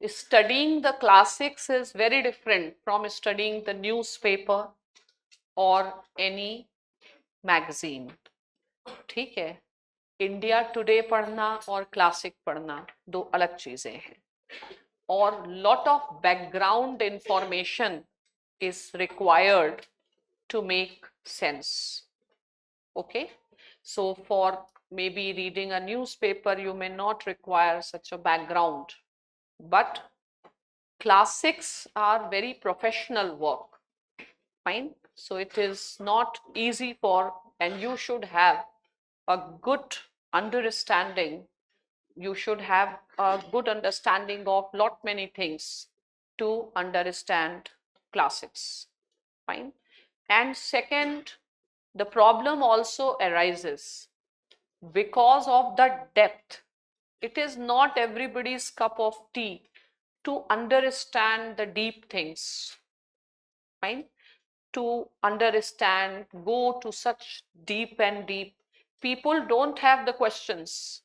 Studying the classics is very different from studying the newspaper or any magazine. ठीक है. India today पढ़ना और classic पढ़ना दो अलग चीजें हैं. और lot of background information is required to make sense. Okay, so for maybe reading a newspaper you may not require such a background, but classics are very professional work, fine. So it is not easy for, and you should have a good understanding, you should have a good understanding of lot many things to understand classics, fine. And second, the problem also arises because of the depth. It is not everybody's cup of tea to understand the deep things, fine, to understand, go to such deep and deep. People don't have the questions.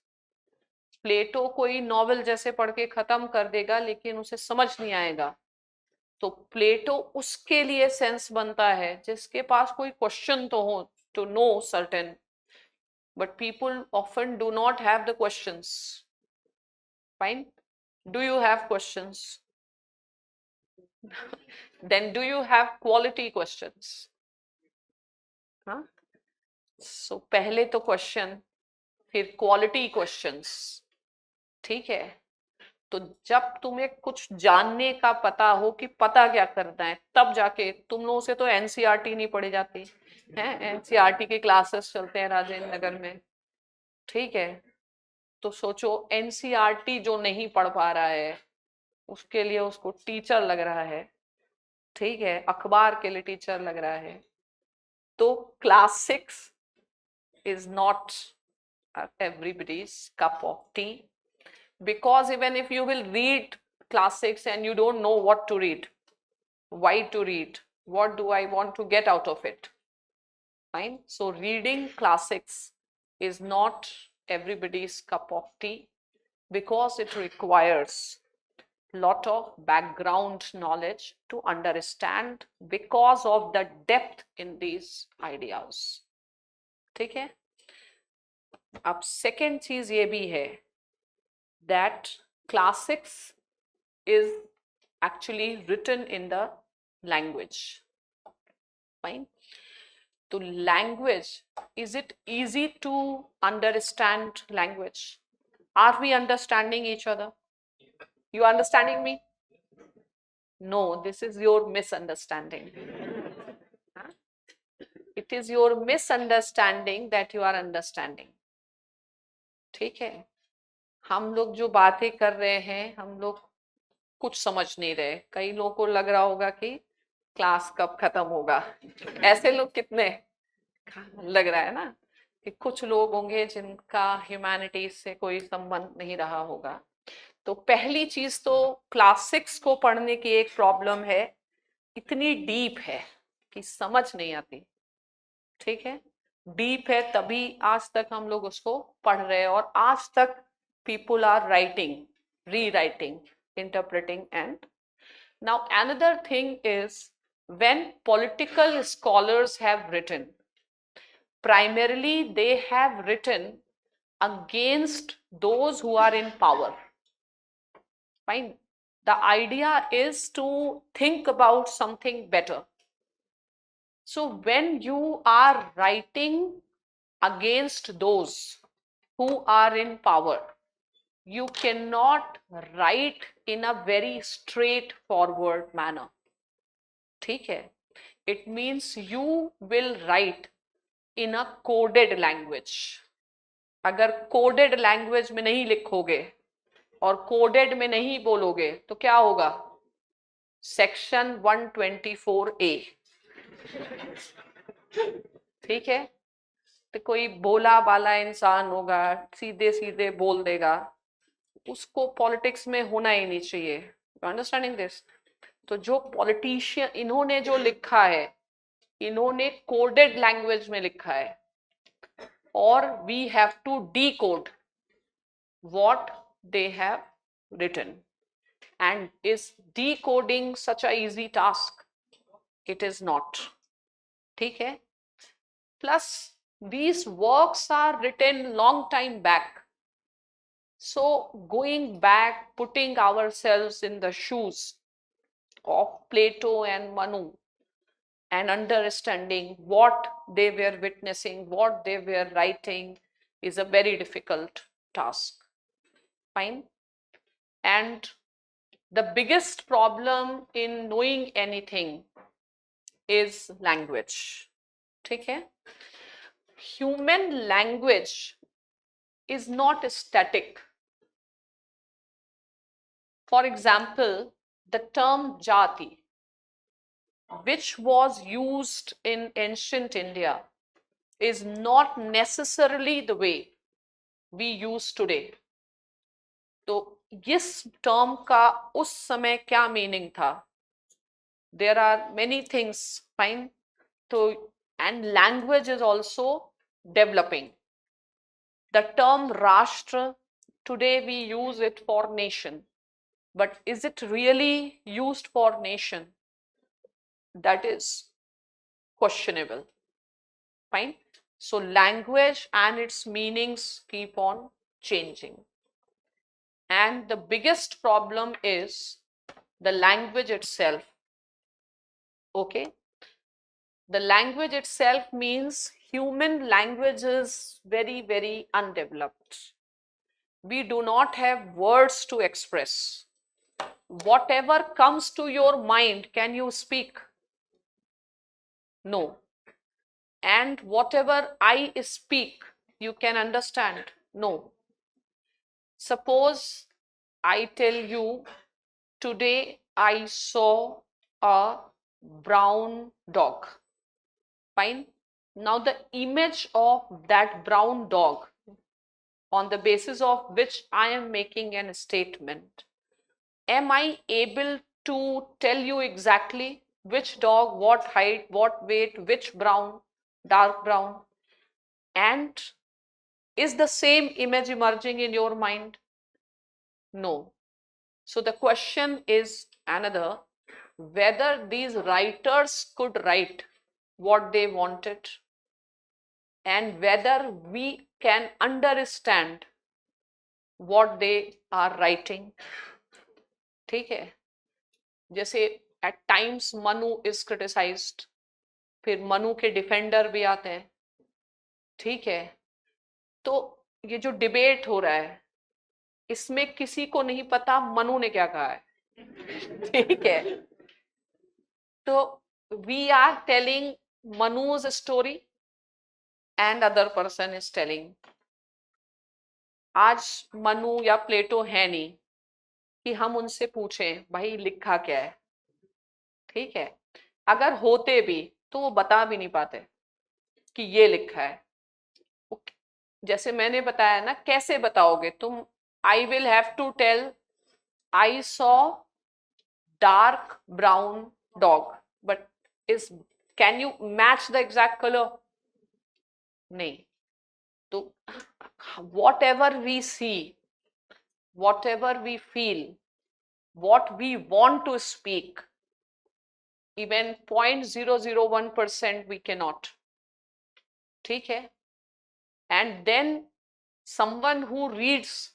प्लेटो कोई novel जैसे पढ़ के खत्म कर देगा लेकिन उसे समझ नहीं आएगा. तो प्लेटो उसके लिए सेंस बनता है जिसके पास कोई क्वेश्चन तो हो, to know certain, but people often do not have the questions, fine. Do you have questions? Then do you have quality questions? हाँ, so पहले तो क्वेश्चन, फिर क्वालिटी क्वेश्चंस. ठीक है. तो जब तुम्हें कुछ जानने का पता हो कि पता क्या करना है, तब जाके तुम लोगों से तो एनसीईआरटी नहीं पढ़ी जाती है. एनसीईआरटी के क्लासेस चलते हैं राजेंद्र नगर में. ठीक है. तो सोचो एनसीईआरटी जो नहीं पढ़ पा रहा है उसके लिए उसको टीचर लग रहा है. ठीक है. अखबार के लिए टीचर लग रहा है. तो classics is not everybody's cup of tea, because even if you will read classics and you don't know what to read, why to read, what do I want to get out of it, fine. So reading classics is not everybody's cup of tea because it requires lot of background knowledge to understand because of the depth in these ideas. ठीक है. अब second चीज ये भी है that classics is actually written in the language, fine. तो language, is it easy to understand language? Are we understanding each other? You understanding me? No, this is your misunderstanding. It is your misunderstanding that you are understanding. ठीक है. हम लोग जो बातें कर रहे हैं हम लोग कुछ समझ नहीं रहे. कई लोगों को लग रहा होगा कि क्लास कब खत्म होगा. ऐसे लोग कितने लग रहा है ना कि कुछ लोग होंगे जिनका ह्यूमैनिटीज से कोई संबंध नहीं रहा होगा. तो पहली चीज तो क्लासिक्स को पढ़ने की एक प्रॉब्लम है, इतनी डीप है कि समझ नहीं आती. ठीक है. डीप है तभी आज तक हम लोग उसको पढ़ रहे हैं और आज तक people are writing, rewriting, interpreting. And now another thing is when political scholars have written, primarily they have written against those who are in power. Fine. The idea is to think about something better. So when you are writing against those who are in power, you cannot write in a very straightforward manner. ठीक है? It means you will write in a coded language. अगर coded language में नहीं लिखोगे और coded में नहीं बोलोगे तो क्या होगा? Section 124A. ठीक है? तो कोई भोला बाला इंसान होगा, सीधे सीधे बोल देगा, उसको पॉलिटिक्स में होना ही नहीं चाहिए. You understanding this? तो जो पॉलिटिशियन, इन्होंने जो लिखा है, इन्होंने कोडेड लैंग्वेज में लिखा है, और we have to decode what they have written. And is decoding such a easy task? It is not. ठीक है? Plus, these works are written long time back. So going back, putting ourselves in the shoes of Plato and Manu and understanding what they were witnessing, what they were writing, is a very difficult task. Fine. And the biggest problem in knowing anything is language. ठीक है? Human language is not static. For example, the term jati, which was used in ancient India, is not necessarily the way we use today. तो इस term का उस समय क्या meaning था? There are many things. Fine. So, and language is also developing. The term Rashtra, today we use it for nation, but is it really used for nation? That is questionable. Fine. So language and its meanings keep on changing. And the biggest problem is the language itself. Okay? The language itself means human language is very, very undeveloped. We do not have words to express. Whatever comes to your mind, can you speak? No. And whatever I speak, you can understand? No. Suppose I tell you, today I saw a brown dog. Fine. Now the image of that brown dog, on the basis of which I am making a statement, am I able to tell you exactly which dog, what height, what weight, which brown, dark brown? And is the same image emerging in your mind? No. So the question is another, whether these writers could write what they wanted, and whether we can understand what they are writing. ठीक है? जैसे at times Manu is criticized, फिर मनु के defender भी आते हैं. ठीक है? तो ये जो डिबेट हो रहा है, इसमें किसी को नहीं पता मनु ने क्या कहा है. ठीक है? तो we are telling Manu's story and other person is telling. आज मनु या प्लेटो है नहीं कि हम उनसे पूछें भाई लिखा क्या है. ठीक है? अगर होते भी तो वो बता भी नहीं पाते कि ये लिखा है. जैसे मैंने बताया ना, कैसे बताओगे तुम? I will have to tell I saw dark brown dog, but is can you match the exact colour? नहीं. तो whatever we see, whatever we feel, what we want to speak, even 0.001% we cannot. ठीक है? And then someone who reads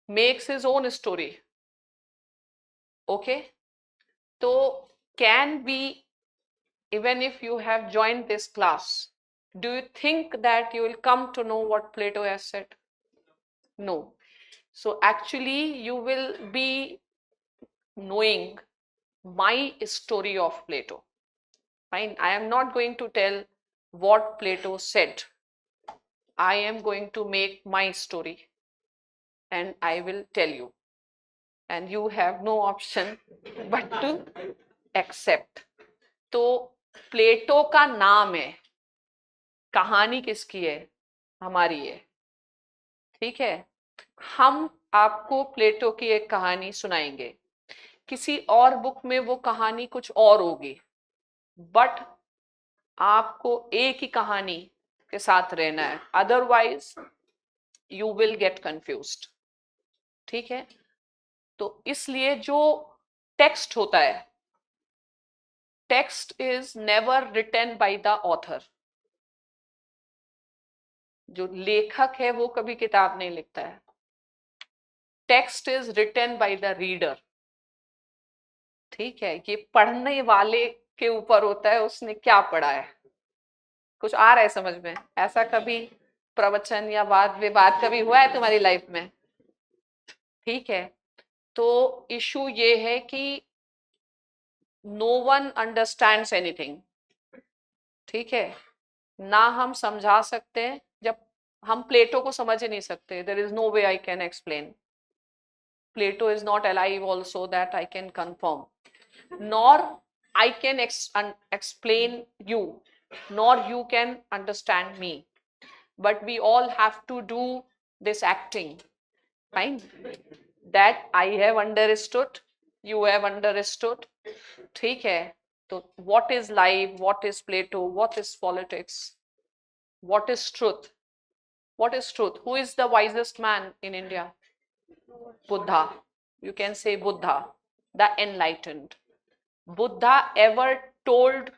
makes his own story. Okay, so can we, even if you have joined this class, do you think that you will come to know what Plato has said? No. So actually you will be knowing my story of Plato. Fine, I am not going to tell what Plato said. I am going to make my story and I will tell you, and you have no option but to accept. तो प्लेटो का नाम है, कहानी किसकी है? हमारी है। ठीक है, हम आपको प्लेटो की एक कहानी सुनाएंगे। किसी और बुक में वो कहानी कुछ और होगी, बट आपको एक ही कहानी के साथ रहना है, otherwise you will get confused. ठीक है, तो इसलिए जो टेक्स्ट होता है, text is never written by the author. जो लेखक है वो कभी किताब नहीं लिखता है। Text is written by the reader. ठीक है, ये पढ़ने वाले के ऊपर होता है, उसने क्या पढ़ा है। कुछ आ रहा है समझ में? ऐसा कभी प्रवचन या वाद विवाद कभी हुआ है तुम्हारी लाइफ में? ठीक है, तो इशू ये है कि नो वन अंडरस्टैंड्स एनीथिंग। ठीक है, ना हम समझा सकते हैं, जब हम प्लेटो को समझ ही नहीं सकते, there is no way I can explain. Plato is not alive also that I can confirm, nor I can explain you, nor you can understand me, but we all have to do this acting. Fine, that I have understood, you have understood. ठीक है, तो what is life, what is Plato, what is politics, what is truth? What is truth? Who is the wisest man in India? Buddha. You can say Buddha, the enlightened. Buddha ever told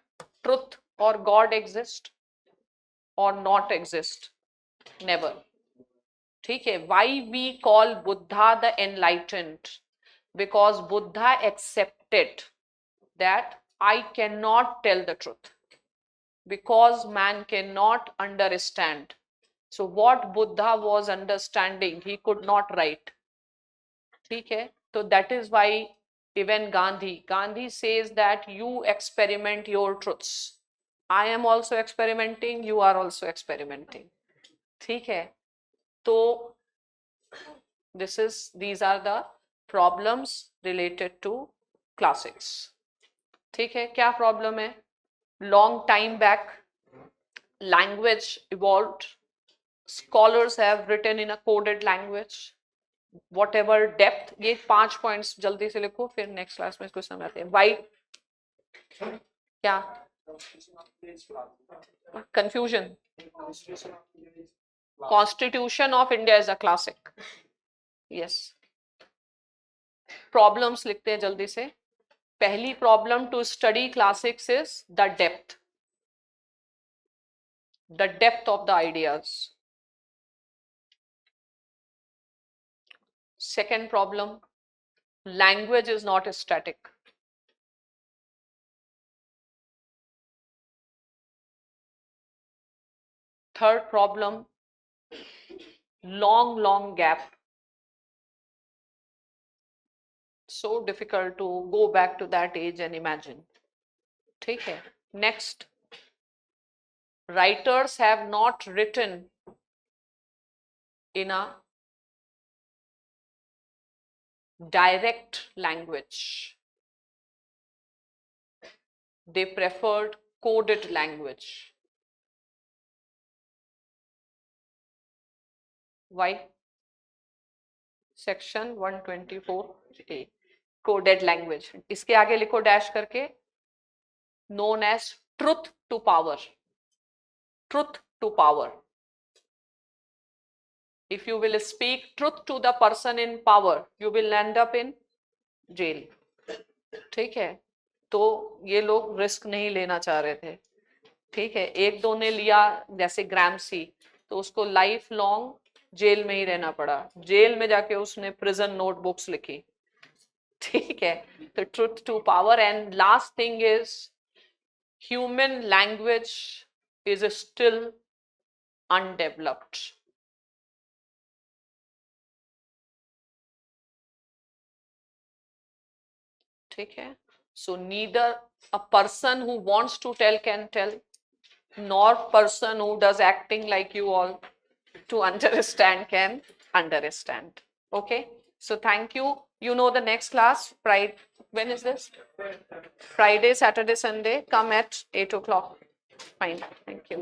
truth or God exist or not exist? Never. ठीक है, why we call Buddha the enlightened? Because Buddha accepted that I cannot tell the truth because man cannot understand. So what Buddha was understanding, he could not write. ठीक है, तो that is why even Gandhi says that you experiment your truths. I am also experimenting, you are also experimenting. ठीक है, तो these are the problems related to classics. ठीक है, क्या problem है? Long time back language evolved, scholars have written in a coded language, whatever depth. ये 5 points जल्दी से लिखो, फिर नेक्स्ट क्लास में इसको समझाते हैं। वाई क्या confusion? Constitution of India is a classic. Yes, problems लिखते हैं जल्दी से। पहली problem to study classics is the depth of the ideas. Second problem, language is not static. Third problem, long gap. So difficult to go back to that age and imagine. ठीक है, next, writers have not written in a direct language. They preferred coded language. Why? Section 124A, coded language. इसके आगे लिखो dash करके, known as truth to power. Truth to power. If you will speak truth to the person in power, you will end up in jail. ठीक है, तो ये लोग risk नहीं लेना चाह रहे थे। ठीक है, एक दो ने लिया, जैसे ग्रामसी, तो उसको लाइफ लॉन्ग जेल में ही रहना पड़ा, जेल में जाके उसने प्रिजन नोटबुक्स लिखी, ठीक है. तो truth to power. And last thing is human language is still undeveloped. ठीक है. So neither a person who wants to tell can tell, nor person who does acting like you all to understand can understand. Okay. So thank you. You know the next class, Friday. When is this? Friday, Saturday, Sunday. Come at 8 o'clock. Fine. Thank you.